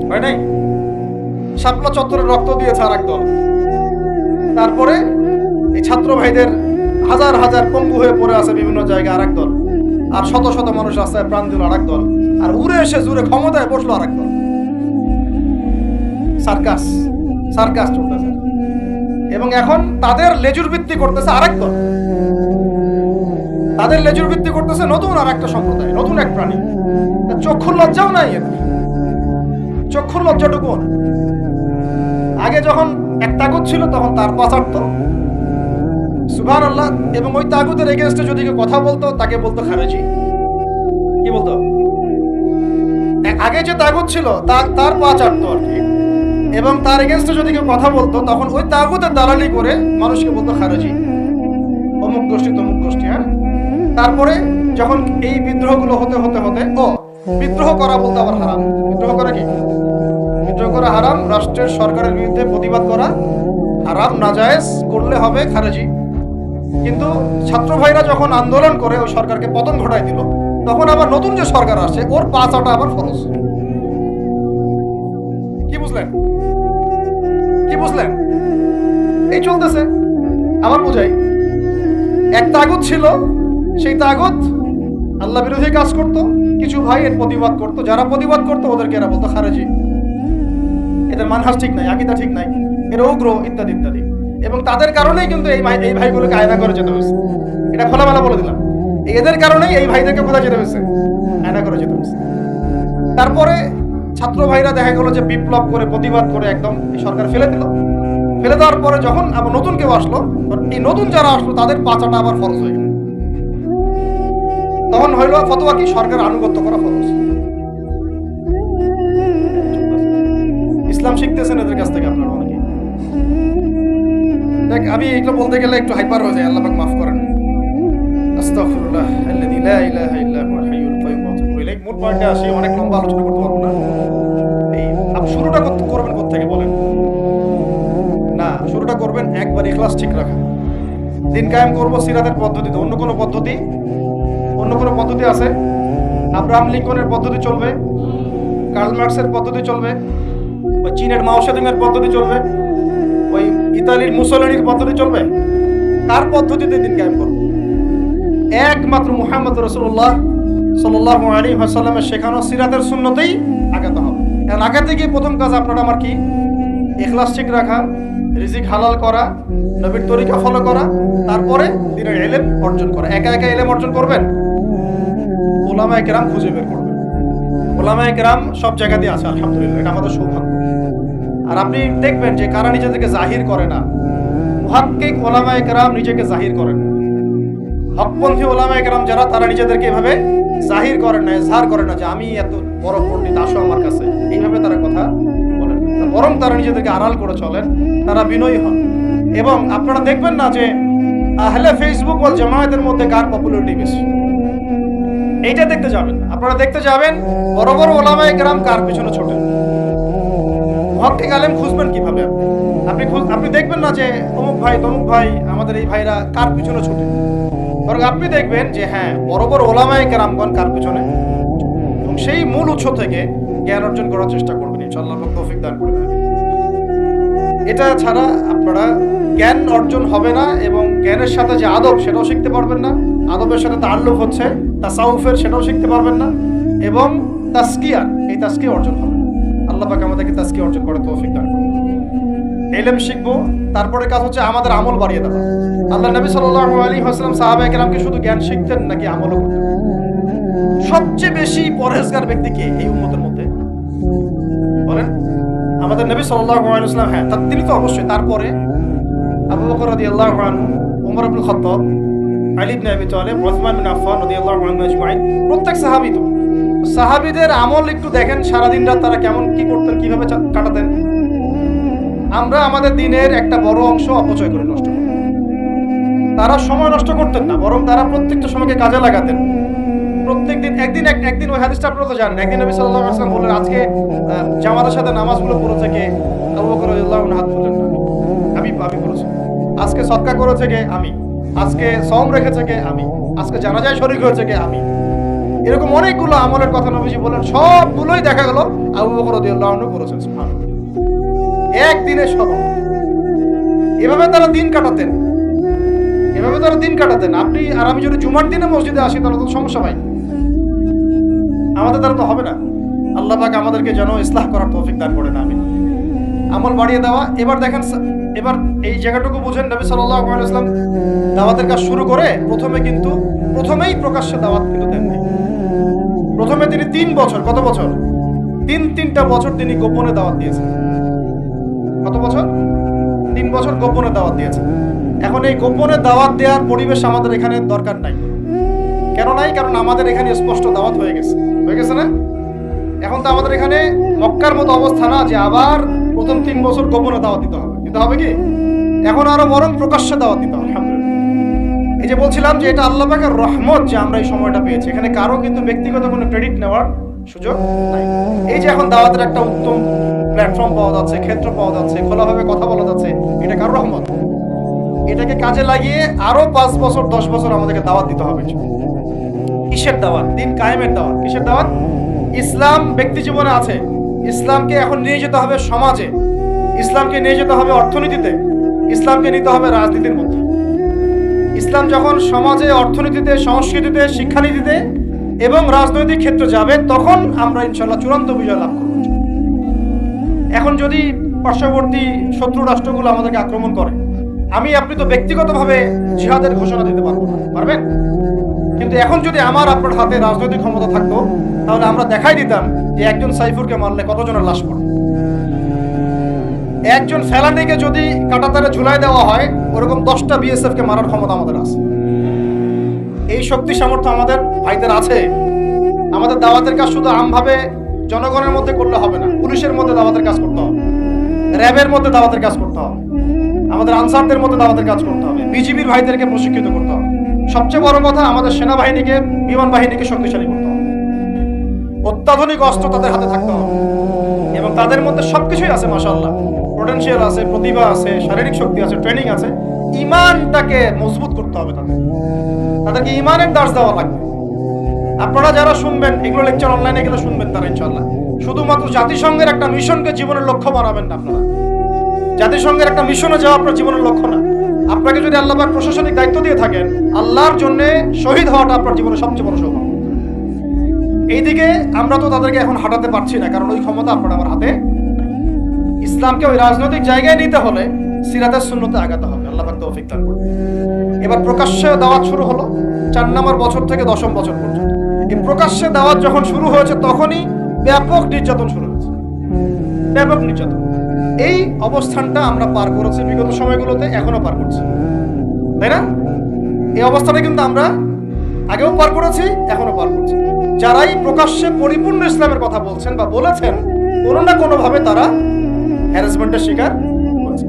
হয় নাই? শাপলা চত্বরে রক্ত দিয়েছে আর একদল। তারপরে এই ছাত্র ভাইদের হাজার হাজার পঙ্গু হয়ে পড়ে আছে বিভিন্ন জায়গায় আর একদল, আর শত শত মানুষ রাস্তায় প্রাণ দিল আর একদল, আর উড়ে এসে জুড়ে ক্ষমতায় বসলো আর একদল। সার্কাস চলতেছে, এবং এখন তাদের লেজুর ভিত্তি করতেছে আরেক দল, তাদের লেজুর ভিত্তি করতেছে নতুন আর একটা সম্প্রদায়, নতুন এক প্রাণী। চক্ষুর লজ্জাও নাই এদের, চক্ষুর লজ্জাটুকু না। আগে যখন এক তাগুত ছিল তখন তার পাচারত, সুবহানাল্লাহ, এবং ওই তাগুতের এগেইনস্টে যদি কেউ কথা বলতো তাকে বলতো খারেজি। কি বলতো? আগে যে তাগুত ছিল তার পাচারত আর কি, এবং তার এগেইনস্টে যদি কেউ কথা বলতো তখন ওই তাগুতের দালালি করে মানুষকে বলতো খারেজি, অমুক গোষ্ঠী তমুক গোষ্ঠী। হ্যাঁ, তারপরে যখন এই বিদ্রোহগুলো হতে হতে হতে বিদ্রোহ করা বলতে আবার হারাম। বিদ্রোহ করা কি? বিদ্রোহ করা হারাম, রাষ্ট্রের সরকারের বিরুদ্ধে প্রতিবাদ করা হারাম, নাজায়েজ, করলে হবে খারেজি। কিন্তু ছাত্র ভাইরা যখন আন্দোলন করে ওই সরকারকে পতন ঘটায় দিল, তখন আবার নতুন যে সরকার আসছে ওর পাঁচাটা আবার ফরজ। কি বুঝলেন? কি বুঝলেন? এই চলতেছে। আবার বুঝাই, এক তাগুত ছিল, সেই তাগুত আল্লাহ বিরোধী কাজ করত, কিছু ভাই এর প্রতিবাদ করত, যারা প্রতিবাদ করতো ওদেরকে এরা বলতো খারেজি, এদের মানহাজ ঠিক নাই, আকীদা ঠিক নাই, এর উগ্র, ইত্যাদি ইত্যাদি। এবং তাদের কারণেই কিন্তু এই ভাইগুলোকে আয়না করে যেতে হয়েছে। এটা খোলামেলা বলে দিলাম, এদের কারণেই এই ভাইদেরকে কোথায় যেতে হয়েছে? আয়না করে যেতে হয়েছে। তারপরে ছাত্র ভাইরা দেখা গেল যে বিপ্লব করে প্রতিবাদ করে একদম এই সরকার ফেলে দিল। ফেলে দেওয়ার পরে যখন আবার নতুন কেউ আসলো, এই নতুন যারা আসলো তাদের পাঁচাটা আবার ফরজ হয়ে গেল। তখন হইল ফতোয়া কি? সরকার আনুগত্য করা ফরজ। ইসলাম শিখতেছেন এদের কাছ থেকে আপনারা অনেকে। দেখ, আমি এগুলো বলতে গেলে একটু হাইপার হয়ে যায়, আল্লাহ পাক মাফ করেন। আস্তাগফিরুল্লাহ আল্লাযী লা ইলাহা ইল্লা হুয়াল হাইয়ুল কাইয়্যুম ওয়া আতুবু ইলাইহি। মূল পয়েন্টে আসি, অনেক লম্বা আলোচনা করতে পারবো না। এই আপনি শুরুটা করবেন কোথা থেকে বলেন? না, শুরুটা করবেন একবার ইখলাস ঠিক রাখা। দিন কায়েম করব সিরাতের পদ্ধতিতে। অন্য কোনো পদ্ধতি আছে? আব্রাহাম লিঙ্কনের পদ্ধতি চলবে, কার্ল মার্কসের পদ্ধতি চলবে, ওই চীনের মাও সেতুংয়ের পদ্ধতি চলবে, ওই ইতালির মুসোলিনির পদ্ধতি চলবে? কার পদ্ধতিতে দিন কায়েম করব? একমাত্র মুহাম্মদ রাসূলুল্লাহ সাল্লাল্লাহু আলাইহি ওয়াসাল্লামের শেখানো সিরাতের সুন্নতেই আগাতে হবে। এখন আগাতে গিয়ে প্রথম কাজ আপনারা আমার কি? ইখলাস ঠিক রাখা, রিজিক হালাল করা, নবীর তরিকা ফলো করা, তারপরে দ্বীনের ইলম অর্জন করা। একা একা ইলম অর্জন করবেন? উলামায়ে কেরাম খুঁজে বের করবেন। উলামায়ে কেরাম সব জায়গাতেই আছে, আলহামদুলিল্লাহ, এটা আমাদের সৌভাগ্য। আর আপনি দেখবেন যে কারা নিজেদেরকে জাহির করে না, মুহাক্কিক উলামায়ে কেরাম নিজেকে জাহির করেন। হকপন্থী উলামায়ে কেরাম যারা, তারা নিজেদেরকে এভাবে জাহির করেন না, ইজহার করেন না যে আমি এত বড় পণ্ডিত, আসো আমার কাছে, এইভাবে তারা কথা বলেন না। বরং তারা নিজেদেরকে আড়াল করে চলেন, তারা বিনয়ী হন। এবং আপনারা দেখবেন না যে আহলে ফেসবুক ওয়াল জামায়াতের মধ্যে কার পপুলারিটি বেশি, এইটা দেখতে যাবেন না। আপনারা দেখতে যাবেন বড় বড় উলামায়ে কেরাম কার পিছনে ছোটেন। মুহাক্কিক আলেম খুঁজবেন কিভাবে? আপনি দেখবেন না যে অমুক ভাই তমুক ভাই, আমাদের এই ভাইরা কার পিছনে ছোটে। বরং আপনি দেখবেন যে হ্যাঁ, বড় বড় উলামায়ে কেরামগণ কার পিছনে, এবং সেই মূল উৎস থেকে জ্ঞান অর্জন করার চেষ্টা করবেন, ইনশাআল্লাহ আল্লাহ তৌফিক দান করবেন। এটা ছাড়া আপনারা জ্ঞান অর্জন হবে না, এবং জ্ঞানের সাথে যে আদব সেটাও শিখতে পারবেন না। আদবের সাথে তাআল্লুক হচ্ছে তাসাউফের, সেটাও শিখতে পারবেন না। এবং তাসকিয়া, এই তাসকিয়া অর্জন হবে। আল্লাহ পাক আমাদেরকে তাসকিয়া অর্জন করে তৌফিক দান করুন। ইলম শিখবো, তারপরে কাজ হচ্ছে আমাদের আমল বাড়িয়ে দেওয়া। আল্লাহ নবী সাল্লাল্লাহু আলাইহি ওয়াসাল্লাম সাহাবায়ে কেরামকে শুধু জ্ঞান শিখতেন নাকি আমলও করতেন? সবচেয়ে বেশি পরহেজগার ব্যক্তি কে এই উম্মতের মধ্যে বলেন? আমাদের নবী সাল্লাল্লাহু আলাইহি ওয়াসাল্লাম। হ্যাঁ, তিনি তো অবশ্যই। তারপরে আবু বকর রাদিয়াল্লাহু আনহু, ওমর ইবনে খাত্তাব, আলী ইবনে আবি তালিব, উসমান বিন আফফান রাদিয়াল্লাহু আনহু আজমাইন, প্রত্যেক সাহাবী। তো সাহাবীদের আমল একটু দেখেন, সারা দিন রাত তারা কেমন কি করতেন, কিভাবে কাটাতেন। আমরা আমাদের দিনের একটা বড় অংশ অপচয় করে নষ্ট করি। তারা সময় নষ্ট করতেন না, বরং তারা প্রত্যেকটা সময়কে কাজে লাগাতেন। প্রত্যেকদিন একদিন ওই হাদিসটা আপনারা তো জানেন। একদিন নবী সাল্লাল্লাহু আলাইহি ওয়াসাল্লাম বললেন, আজকে জামাতের সাথে নামাজগুলো পড়েছে কে? আবু বকর রাদিয়াল্লাহু আনহু হাত তুললেন, আমি পড়েছি। আজকে সদকা করেছে কে? আমি। আজকে সওম রেখেছে কে? আমি। আজকে জানাজায় শরীক হয়েছে কে? আমি। এরকম অনেকগুলো আমলের কথা নবীজি বলেন, সবগুলোই দেখা গেল আবু বকর রাদিয়াল্লাহু আনহু করেছেন। সুবহানাল্লাহ, একদিনে সব। এভাবে তারা দিন কাটাতেন। আপনি আর আমি যদি জুমার দিনে মসজিদে আসি তাহলে তো সমস্যা পাই, আমাদের দ্বারা তো হবে না। আল্লাহ পাক আমাদেরকে যেন ইসলাহ করার তৌফিক দান করেন, আমিন। আমল বাড়িয়ে দেওয়া। এবার দেখেন, এবার এই জায়গাটুকু বুঝেন, নবী সাল্লাল্লাহু আলাইহি ওয়াসাল্লাম দাওয়াতের কাজ শুরু করে প্রথমেই প্রকাশ্যে দাওয়াত কিন্তু দেননি। প্রথমে তিনি 3 বছর, কত বছর? তিনটা বছর তিনি গোপনে দাওয়াত দিয়েছেন। কত বছর? 3 বছর গোপনে দাওয়াত দিয়েছেন। এখন এই গোপনে দাওয়াত দেওয়ার পরিবেশ আমাদের এখানে দরকার নাই। কেন নাই? কারণ আমাদের এখানে স্পষ্ট দাওয়াত হয়ে গেছে না? এখন তো আমাদের এখানে মক্কার মতো অবস্থা না যে আবার প্রথম 3 বছর গোপনে দাওয়াত দিতে হবে কি? এখন আরো বরং প্রকাশ্যে দাওয়াত দিতে হবে। আলহামদুলিল্লাহ, এই যে বলছিলাম যে এটা আল্লাহ পাকের রহমত যে আমরা এই সময়টা পেয়েছি, এখানে কারো কিন্তু ব্যক্তিগত কোনো ক্রেডিট নেওয়ার সুযোগ নাই। এই যে এখন দাওয়াতের একটা উত্তম প্ল্যাটফর্ম পাওয়া যাচ্ছে, ক্ষেত্র পাওয়া যাচ্ছে, খোলাভাবে কথা বলা যাচ্ছে, এটা কারো রহমত। এটাকে কাজে লাগিয়ে আরো 5 বছর 10 বছর আমাদেরকে দাওয়াত দিতে হবে। কিসের দাওয়াত? দিন কায়েমের দাওয়াত। কিসের দাওয়াত? ইসলাম ব্যক্তি জীবনে আছে, ইসলামকে এখন নিয়ে যেতে হবে সমাজে, ইসলামকে নিয়ে যেতে হবে অর্থনীতিতে, ইসলামকে নিতে হবে রাজনীতির মধ্যে। ইসলাম যখন সমাজে, অর্থনীতিতে, সংস্কৃতিতে, শিক্ষানীতিতে এবং রাজনৈতিক ক্ষেত্রে যাবে, তখন আমরা ইনশাল্লাহ চূড়ান্ত বিজয় লাভ করব। এখন যদি পার্শ্ববর্তী শত্রু রাষ্ট্রগুলো আমাদেরকে আক্রমণ করে, আপনি তো ব্যক্তিগতভাবে জিহাদের ঘোষণা দিতে পারবো না, পারবেন? কিন্তু এখন যদি আমার আপনার হাতে রাজনৈতিক ক্ষমতা থাকতো, তাহলে আমরা দেখাই দিতাম যে একজন সাইফুরকে মারলে কতজনের লাশ পড়ে। একজন ফেলানিকে যদি কাঁটাতারে ঝুলাই দেওয়া হয়, ওরকম 10টা বিএসএফ কে মারার ক্ষমতা আমাদের আছে। এই শক্তি সামর্থ্য আমাদের ভাইদের আছে। আমাদের দাওয়াতের কাজ শুধু আমভাবে জনগণের মধ্যে করলে হবে না, পুলিশের মধ্যে দাওয়াতের কাজ করতে হবে, র্যাবের মধ্যে দাওয়াতের কাজ করতে হবে, আমাদের আনসারদের মধ্যে দাওয়াতের কাজ করতে হবে, বিজিবির ভাইদেরকে প্রশিক্ষিত করতে হবে। সবচেয়ে বড় কথা, আমাদের সেনাবাহিনীকে, বিমান বাহিনীকে শক্তিশালী করতে হবে। অত্যাধুনিক অস্ত্র তাদের হাতে থাকতে হবে এবং তাদের মধ্যে সবকিছুই আছে, মাশাআল্লাহ, পোটেনশিয়াল আছে, প্রতিভা আছে, শারীরিক শক্তি আছে, ট্রেনিং আছে। ঈমানটাকে মজবুত করতে হবে, তাদেরকে ঈমানের দাস দেওয়া লাগবে। আপনারা যারা শুনবেন এগুলো লেকচার অনলাইনে গেলে শুনবেন, তারা ইনশাআল্লাহ শুধুমাত্র জাতিসংঘের একটা মিশনকে জীবনের লক্ষ্য বানাবেন না। আপনারা জাতিসংঘের একটা মিশনে যাওয়া আপনার জীবনের লক্ষ্য না। আপনাকে যদি আল্লাহ পাক প্রশাসনিক দায়িত্ব দিয়ে থাকেন, আল্লাহর জন্য শহীদ হওয়াটা আপনার জীবনের সবচেয়ে বড় সৌভাগ্য। এইদিকে আমরা তো তাদেরকে এখন হাঁটাতে পারছি না, কারণ ওই ক্ষমতা আপনার আমার হাতে। ইসলামকে ওই রাজনৈতিক জায়গায় নিতে হলে সিরাতের সুন্নতে আগাতে হবে। আল্লাহ পাক তৌফিক দান করুন। এবার প্রকাশ্যে দাওয়াত শুরু হলো 4 নম্বর বছর থেকে 10ম বছর পর্যন্ত। এই প্রকাশ্যে দাওয়াত যখন শুরু হয়েছে, তখনই ব্যাপক নির্যাতন শুরু হয়েছে, ব্যাপক নির্যাতন। এই অবস্থানটা আমরা পার করেছি বিগত সময়গুলোতে, এখনো পার করছি, তাই না? এই অবস্থাটা কিন্তু আমরা আগেও পার করেছি, এখনো পার করছি। যারাই প্রকাশ্যে পরিপূর্ণ ইসলামের কথা বলছেন বা বলেছেন, কোনো না কোনো ভাবে তারা হ্যারাসমেন্টের শিকার হচ্ছে,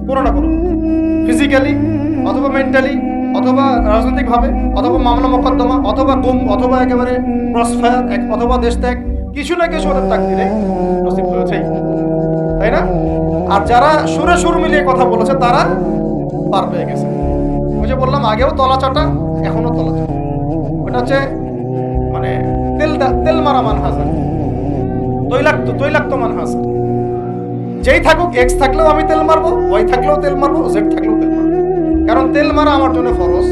কোনো না কোনো, ফিজিক্যালি অথবা মেন্টালি অথবা রাজনৈতিকভাবে অথবা মামলা মোকদ্দমা অথবা গুম অথবা একেবারে ক্রসফায়ার অথবা দেশ ত্যাগ, কিছু না কিছু ওদের তাকদীরে নসিব হয়েছেই, তাই না? আর যারা সুরে সুর মিলিয়ে কথা বলেছে, তারা পার পেয়ে গেছে। ওই যে বললাম, আগেও তলা চাটা, এখনো তলা চাটা। ওটা হচ্ছে মানে তেল মারা মান হাজার, তৈলাক্ত মান হাজার। যেই থাকুক, এক্স থাকলেও আমি তেল মারবো, ওয়াই থাকলেও তেল মারবো, জেড থাকলেও তেল মারবো। কারণ তেল মারা আমার জন্য ফরজ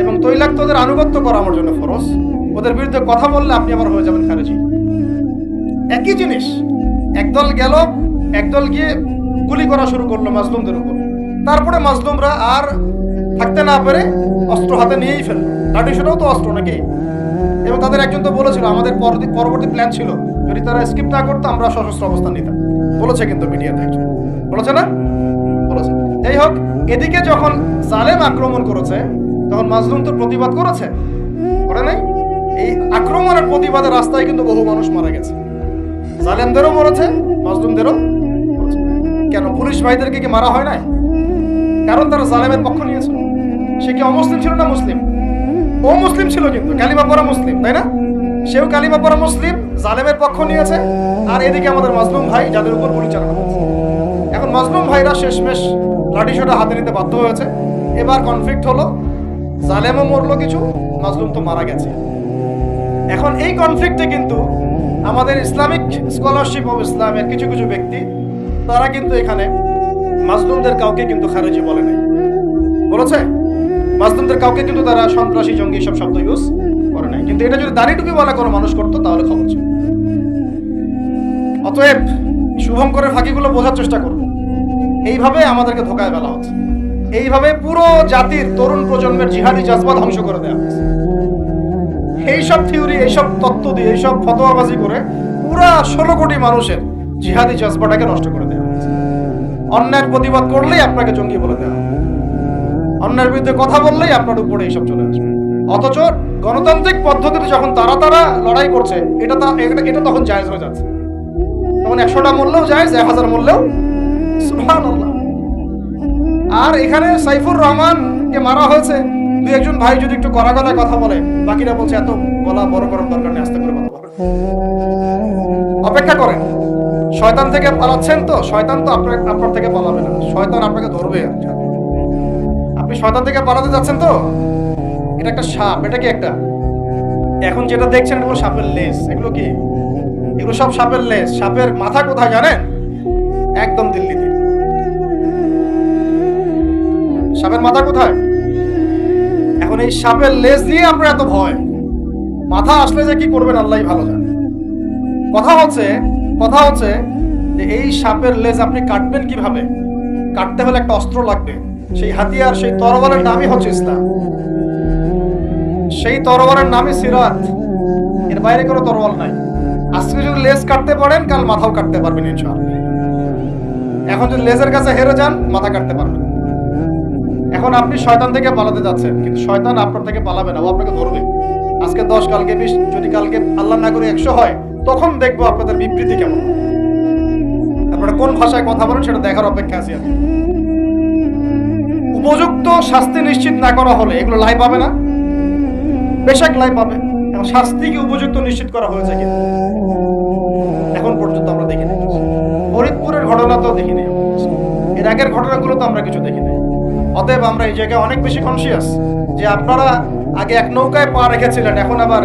এবং তৈলাক্তদের আনুগত্য করা আমার জন্য ফরজ। ওদের বিরুদ্ধে কথা বললে আপনি আবার হয়ে যাবেন খারেজি। একই জিনিস, একদল গিয়ে গুলি করা শুরু করলো মাজলুমদের উপর। তারপরে মাজলুমরা আর থাকতে না পেরে অস্ত্র হাতে নিয়েই ফেললো। লাঠি সেটাও তো অস্ত্র নাকি? এবং তাদের একজন তো বলেছিল, আমাদের পরবর্তী প্ল্যান ছিল যদি তারা স্কিপ না করতো, আমরা সশস্ত্র অবস্থান নিতাম। বলেছে কিন্তু মিডিয়াতে একজন, বলেছে না? বলেছে। যাই হোক, এদিকে যখন জালেম আক্রমণ করেছে, তখন মাজলুম তো প্রতিবাদ করেছে, করে নাই? এই আক্রমণের প্রতিবাদের রাস্তায় কিন্তু বহু মানুষ মারা গেছে। জালেমদেরও মরেছে, মাজলুমদেরও মরেছে। কেন পুলিশ ভাইদেরকে কি মারা হয় নাই? কারণ তারা জালেমের পক্ষ নিয়েছিল। সে কি অমুসলিম ছিল না মুসলিম? ও মুসলিম ছিল, কিন্তু কালিমা পড়া মুসলিম, তাই না? সেও কালিমা পড়া মুসলিম, জালেমের পক্ষ নিয়েছে। আর এদিকে আমাদের মাজলুম ভাই, যাদের উপর গুলি চালানো হয়েছে। এখন মাজলুম ভাইরা শেষমেশ লাঠি সোটা হাতে নিতে বাধ্য হয়েছে। এবার কনফ্লিক্ট হলো, জালেমও মরলো কিছু, মাজলুম তো মারা গেছে। এখন এই কনফ্লিক্টে কিন্তু আমাদের ইসলামিক স্কলারশিপ অফ ইসলামের কিছু কিছু ব্যক্তি, তারা কিন্তু এখানে মাজলুমদের কাউকে কিন্তু খারেজি বলে নাই, বলেছে? মাজলুমদের কাউকে কিন্তু তারা সন্ত্রাসী, জঙ্গি সব শব্দ ইউজ করে নাই। কিন্তু এটা যদি দাড়ি টুপি বলা কোনো মানুষ করতো, তাহলে খবর ছিল। অতএব শুভঙ্করের ফাঁকিগুলো বোঝার চেষ্টা করুন। এইভাবে আমাদেরকে ধোকায় ফেলা হচ্ছে, এইভাবে পুরো জাতির তরুণ প্রজন্মের জিহাদি জজবা ধ্বংস করে দেওয়া হচ্ছে। এইসব থিওরি, এইসব তত্ত্ব দিয়ে, এইসব ফতোয়াবাজি করে পুরা 16 কোটি মানুষের জিহাদি জজবাটাকে নষ্ট করে দেওয়া হচ্ছে। অন্যায়ের প্রতিবাদ করলেই আপনাকে জঙ্গি বলে দেওয়া হবে, অন্যায়ের বিরুদ্ধে কথা বললেই আপনার উপরে এইসব চলে আসবে। অথচ গণতান্ত্রিক পদ্ধতিতে যখন তারা লড়াই করছে, এটা তখন জায়েজ হয়ে যাচ্ছে। তখন 100টা মরলেও জায়েজ, 1000 মরলেও সুবহানাল্লাহ। আর এখানে সাইফুর রহমানকে মারা হয়েছে, দুই একজন ভাই যদি একটু কড়া গলায় কথা বলে, বাকিরা বলছে এত গলা বড় করার দরকার নেই, আস্তে করে কথা বলেন, অপেক্ষা করেন। শয়তান থেকে পালাচ্ছেন তো, শয়তান তো আপনার থেকে পালাবে না, শয়তান আপনাকে ধরবে। আপনি শয়তান থেকে পালাতে যাচ্ছেন তো, এটা একটা সাপ, এটা কি একটা, এখন যেটা দেখছেন এগুলো সাপের লেজ, এগুলো কি, এগুলো সব সাপের লেজ। সাপের মাথা কোথায় জানেন? একদম দিল্লিতে। সাপের মাথা কোথায়? এখন এই সাপের লেজ নিয়ে আপনার এত ভয়, মাথা আসলে যে কি করবেন আল্লাহই ভালো জানে। কথা হচ্ছে যে এই সাপের লেজ আপনি কাটবেন কিভাবে? কাটতে হলে একটা অস্ত্র লাগবে, সেই হাতিয়ার, সেই তরবারের নামই হচ্ছে ইসলাম, সেই তরবারের নামই সিরাত। এর বাইরে কোনো তরবাল নাই। আজকে যদি লেজ কাটতে পারেন, কাল মাথাও কাটতে পারবেন ইনশাআল্লাহ। এখন যদি লেজের কাছে হেরে যান, মাথা কাটতে পারবেন। এখন আপনি শয়তান থেকে পালাতে যাচ্ছেন, কিন্তু শয়তান আপনার থেকে পালাবে না, ও আপনাকে ধরবে। আজকে 10, কালকে 20, যদি কালকে আল্লাহ না করে 100 হয়, তখন দেখবো আপনাদের বিবৃতি কেমন। আপনারা কোন ভাষায় কথা বলেন সেটা দেখার অপেক্ষা আছি আমি। উপযুক্ত শাস্তি নিশ্চিত না করা হলে এগুলো লাই পাবে না, বেশক লাই পাবে। এবং শাস্তি কি উপযুক্ত নিশ্চিত করা হয়েছে কিনা এখন পর্যন্ত আমরা দেখিনি। ফরিদপুরের ঘটনা তো দেখিনি, এর আগের ঘটনাগুলো তো আমরা কিছু দেখিনি। অতএব আমরা এই জায়গায় অনেক বেশি কনসিয়াস যে আপনারা আগে এক নৌকায় পা রেখেছিলেন, এখন আবার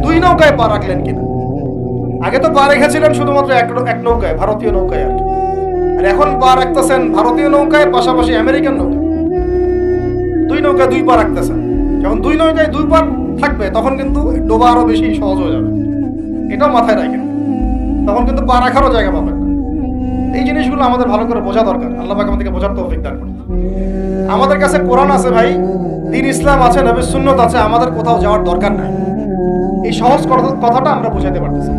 2 নৌকায় পা রাখলেন কিনা। আগে তো পা রেখেছিলেন শুধুমাত্র এক নৌকায়, ভারতীয় নৌকায় আর কি, আর এখন পা রাখতেছেন ভারতীয় নৌকায় পাশাপাশি আমেরিকান নৌকায়। 2 নৌকায় 2 পা রাখতেছেন। যখন 2 নৌকায় 2 পা থাকবে, তখন কিন্তু ডোবা আরো বেশি সহজ হয়ে যাবে, এটাও মাথায় রাখেন। তখন কিন্তু পা রাখারও জায়গা পাবেন না। এই জিনিসগুলো আমাদের ভালো করে বোঝা দরকার। আল্লাহ পাক আমাদেরকে বোঝার তৌফিক দান করুন। আমাদের কাছে কোরআন আছে ভাই, দ্বীন ইসলাম আছে, নবীর সুন্নাত আছে, আমাদের কোথাও যাওয়ার দরকার নাই। এই সহজ কথাটা আমরা বোঝাতে পারতেছি।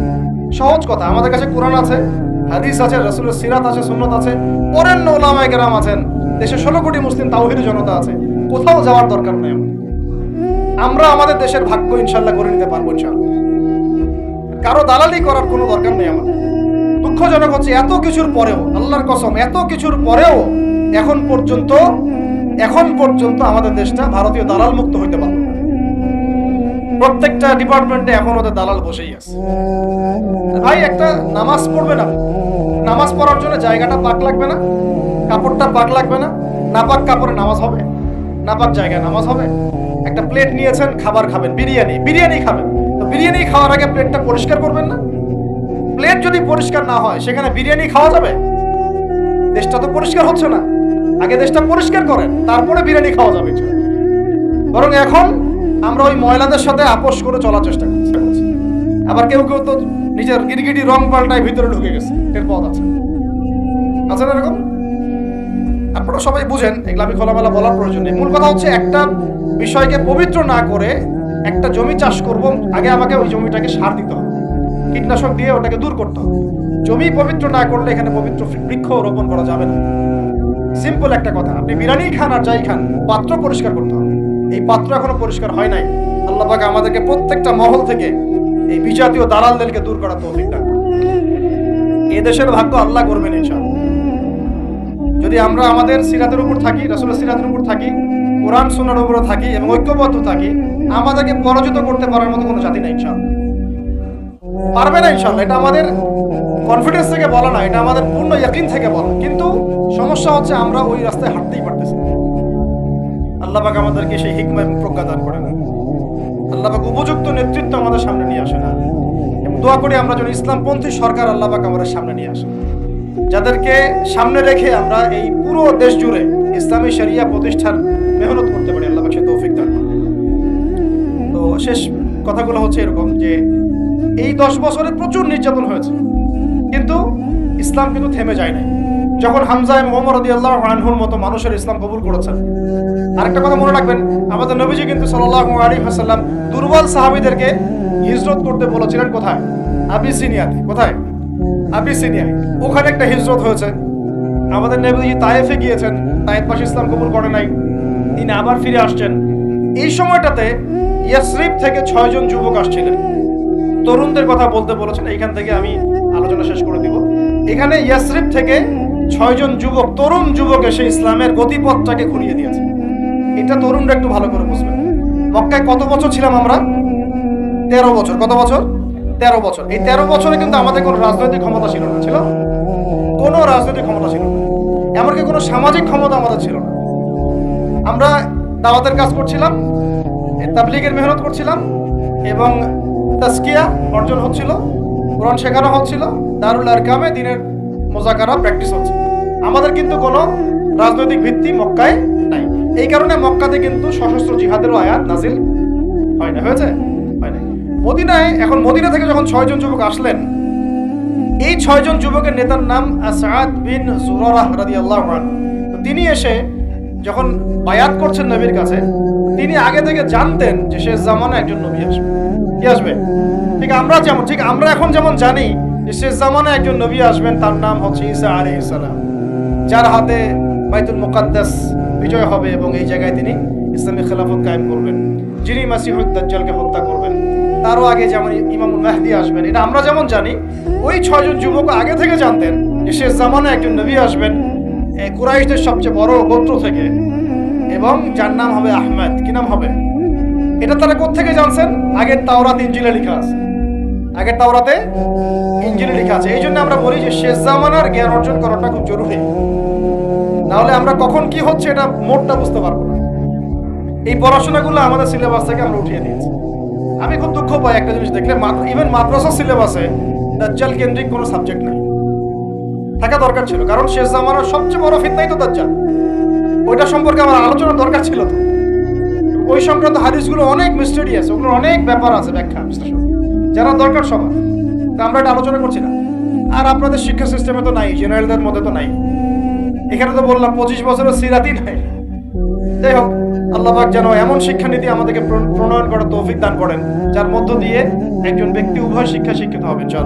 সহজ কথা, আমাদের কাছে কোরআন আছে, হাদিস আছে, রাসূলের সিরাত আছে, সুন্নাত আছে, বরেণ্য উলামায়ে কেরাম আছেন, দেশে 16 কোটি মুসলিম তাওহীদি জনতা আছে। কোথাও যাওয়ার দরকার নাই। আমরা আমাদের দেশের ভাগ্য ইনশাআল্লাহ করে নিতে পারবো ইনশাআল্লাহ। কারো দালালি করার কোনো দরকার নেই আমাদের। দুঃখজনক হচ্ছে এত কিছুর পরেও, আল্লাহর কসম, এত কিছুর পরেও এখন পর্যন্ত আমাদের দেশটা ভারতীয় দালাল মুক্ত হইতে পারল না। প্রত্যেকটা ডিপার্টমেন্টে এখন ওদের দালাল বসেই আছে। ভাই একটা নামাজ পড়বে না, নামাজ পড়ার জন্য জায়গাটা পাক লাগবে না, কাপড়টা পাক লাগবে না, নাপাক কাপড়ে নামাজ হবে, নাপাক জায়গায় নামাজ হবে। একটা প্লেট নিয়েছেন, খাবার খাবেন, বিরিয়ানি খাবেন, তো বিরিয়ানি খাওয়ার আগে প্লেটটা পরিষ্কার করবেন না? প্লেট যদি পরিষ্কার না হয়, সেখানে বিরিয়ানি খাওয়া যাবে? দেশটা তো পরিষ্কার হচ্ছে না। আগে দেশটা পরিষ্কার করেন, তারপরে বিরিয়ানি খাওয়া যাবে। বরং এখন আমরা ওই ময়লাদের সাথে আপোষ করে চলার চেষ্টা করছি। আবার কেউ তো নিজের গিরগিটি রং পাল্টায় ভিতরে ঢুকে গেছে, এর পথ আছে না এরকম? আপনারা সবাই বুঝেন, এগুলো আমি খোলামেলা বলার প্রয়োজন নেই। মূল কথা হচ্ছে, একটা বিষয়কে পবিত্র না করে একটা জমি চাষ করব, আগে আমাকে ওই জমিটাকে সার দিতে হবে, কীটনাশক দিয়ে ওটাকে দূর করতে হবে। জমি পবিত্র না করলে এখানে পবিত্র বৃক্ষ রোপণ করা যাবে না। সিম্পল একটা কথা, আপনি বিরিয়ানি খান আর যাই খান, পাত্র পরিষ্কার করতে হবে। এই পাত্র এখনো পরিষ্কার হয় নাই। আল্লাহ পাক আমাদেরকে প্রত্যেকটা মহল থেকে এই বিজাতীয় দালালদেরকে দূর করার তৌফিক দান করুন। এই দেশের ভাগ্য আল্লাহ করবেন ইনশাআল্লাহ। যদি আমরা আমাদের সিরাতের উপর থাকি, রাসূলের সিরাতের উপর থাকি, কোরআন সুন্নাহর উপর থাকি এবং ঐক্যবদ্ধ থাকি, আমাদেরকে পরাজিত করতে পারার মতো কোনো জাতি নাই ইনশাআল্লাহ, পারবে না ইনশাআল্লাহ। এটা আমাদের কনফিডেন্স থেকে বলা না, এটা আমাদের পূর্ণ ইয়াকিন থেকে বলা। কিন্তু সমস্যা হচ্ছে আমরা ওই রাস্তায় হাঁটতেই পারতেছি। আল্লাহ পাক আমাদেরকে সেই হিকমা এবং প্রজ্ঞা দান করেন। আল্লাহ পাক উপযুক্ত নেতৃত্ব আমাদের সামনে নিয়ে আসেন, এবং দোয়া করি আমরা যেন ইসলামপন্থী সরকার আল্লাহ পাক আমাদের সামনে নিয়ে আসেন, যাদেরকে সামনে রেখে আমরা এই পুরো দেশ জুড়ে ইসলামী শরিয়া প্রতিষ্ঠার মেহনত করতে পারি। আল্লাহ পাক সে তৌফিক দান করেন। তো শেষ কথাগুলো হচ্ছে এরকম যে এই 10 বছরে প্রচুর নির্যাতন হয়েছে, কিন্তু ইসলাম কিন্তু থেমে যায় নাই। যখন হামজা এবং ওমর রাদিয়াল্লাহু আনহুর মতো মানুষের ইসলাম কবুল করেছেন। আরেকটা কথা মনে রাখবেন, আমাদের নবীজি কিন্তু সাল্লাল্লাহু আলাইহি ওয়াসাল্লাম দুর্বল সাহাবীদেরকে হিজরত করতে বলেছিলেন। কোথায়? আবিসিনিয়াতে। কোথায়? আবিসিনিয়ায়। ওখানে একটা হিজরত হয়েছে। আমাদের নবীজি তায়েফে গিয়েছেন, তায়েফবাসী ইসলাম কবুল করে নাই, তিনি আবার ফিরে আসছেন। এই সময়টাতে ইয়াসরিব থেকে 6 জন যুবক আসছিলেন, তরুণদের কথা বলতে বলেছেন। এইখান থেকে আমি আলোচনা শেষ করে দিব। এখানে ইয়াসরিব থেকে 6 জন যুবক, তরুণ যুবক এসে ইসলামের গতিপথটাকে ঘুরিয়ে দিয়েছে। এটা তরুণরা একটু ভালো করে বুঝবেন। মক্কায় কত বছর ছিলাম আমরা? 13 বছর। কত বছর? 13 বছর। এই 13 বছরে কিন্তু আমাদের কোনো রাজনৈতিক ক্ষমতা ছিল না, ছিল কোনো রাজনৈতিক ক্ষমতা ছিল না, এমনকি কোনো সামাজিক ক্ষমতা আমাদের ছিল না। আমরা দাওয়াতের কাজ করছিলাম, তাবলীগের মেহনত করছিলাম, এবং তাজকিয়া অর্জন হচ্ছিল, কোরআন শেখানো হচ্ছিল, দারুল আরকামে দিনের মোজাকারা প্র্যাকটিস হচ্ছে। আমাদের কিন্তু কোনো রাজনৈতিক ভিত্তি মক্কায় নাই। এই কারণে মক্কাতে কিন্তু সশস্ত্র জিহাদেরও আয়াত নাজিল হয় না। হয়েছে? হয় না। মদিনায়, এখন মদিনা থেকে যখন 6 জন যুবক আসলেন, এই 6 জন যুবকের নেতার নাম আসাদ বিন জুরারাহ রাদিয়াল্লাহু আনহু। তিনি এসে যখন বায়াত করছেন নবীর কাছে, তিনি আগে থেকে জানতেন যে শেষ জামানে একজন নবী আসবে। কি আসবে? ঠিক আমরা এখন যেমন জানি যে শেষ জামানে একজন নবী আসবেন, তার নাম হচ্ছে ঈসা আলাইহিস সালাম, যার হাতে বাইতুল মুকাদ্দাস বিজয় হবে এবং এই জায়গায় তিনি ইসলামী খেলাফত কায়েম করবেন, যিনি মাসিহুদ দাজ্জালকে হত্যা করবেন। তারও আগে যেমন ইমামুল মাহদি আসবেন, এটা আমরা যেমন জানি, ওই 6 জন যুবক আগে থেকে জানতেন যে শেষ জামানে একজন নবী আসবেন কুরাইশদের সবচেয়ে বড় গোত্র থেকে, এবং যার নাম হবে আহমেদ। কি নাম হবে? এটা তারা কোত্থেকে জানছেন? আগের তাওরাত ইনজিলে লেখা আছে, আগের তাওরাতে ইনজিলে লেখা আছে। এই জন্য আমরা বলি যে শেষ জামানার জ্ঞান অর্জন করাটা খুব জরুরি, নাহলে আমরা কখন কি হচ্ছে এটা মোটটা বুঝতে পারবো না। এই পড়াশোনাগুলো আমাদের সিলেবাস থেকে আমরা উঠিয়ে দিয়েছি। আমি খুব দুঃখ পাই একটা জিনিস দেখলে, ইভেন মাদ্রাসা সিলেবাসে দাজ্জাল কেন্দ্রিক কোনো সাবজেক্ট নেই। থাকা দরকার ছিল, কারণ শেষ জামানার সবচেয়ে বড় ফিতনাই তো দাজ্জাল। ওইটা সম্পর্কে আমার আলোচনা দরকার ছিল তো। ওই সংক্রান্ত হাদিসগুলো অনেক মিস্টেরিয়াস, ওগুলোর অনেক ব্যাপার আছে, ব্যাখ্যা বিশ্লেষণ যারা দরকার সবার। তা আমরা এটা আলোচনা করছি না। আর আপনাদের শিক্ষা সিস্টেমে তো নাই, জেনারেলদের মধ্যে তো নাই। এখানে তো বললাম 25 বছরের সিরাতই নাই। যাই হোক, আল্লাহ পাক যেন এমন শিক্ষানীতি আমাদেরকে প্রণয়ন করার তৌফিক দান করেন, যার মধ্য দিয়ে একজন ব্যক্তি উভয় শিক্ষা শিক্ষিত হবেন। চল।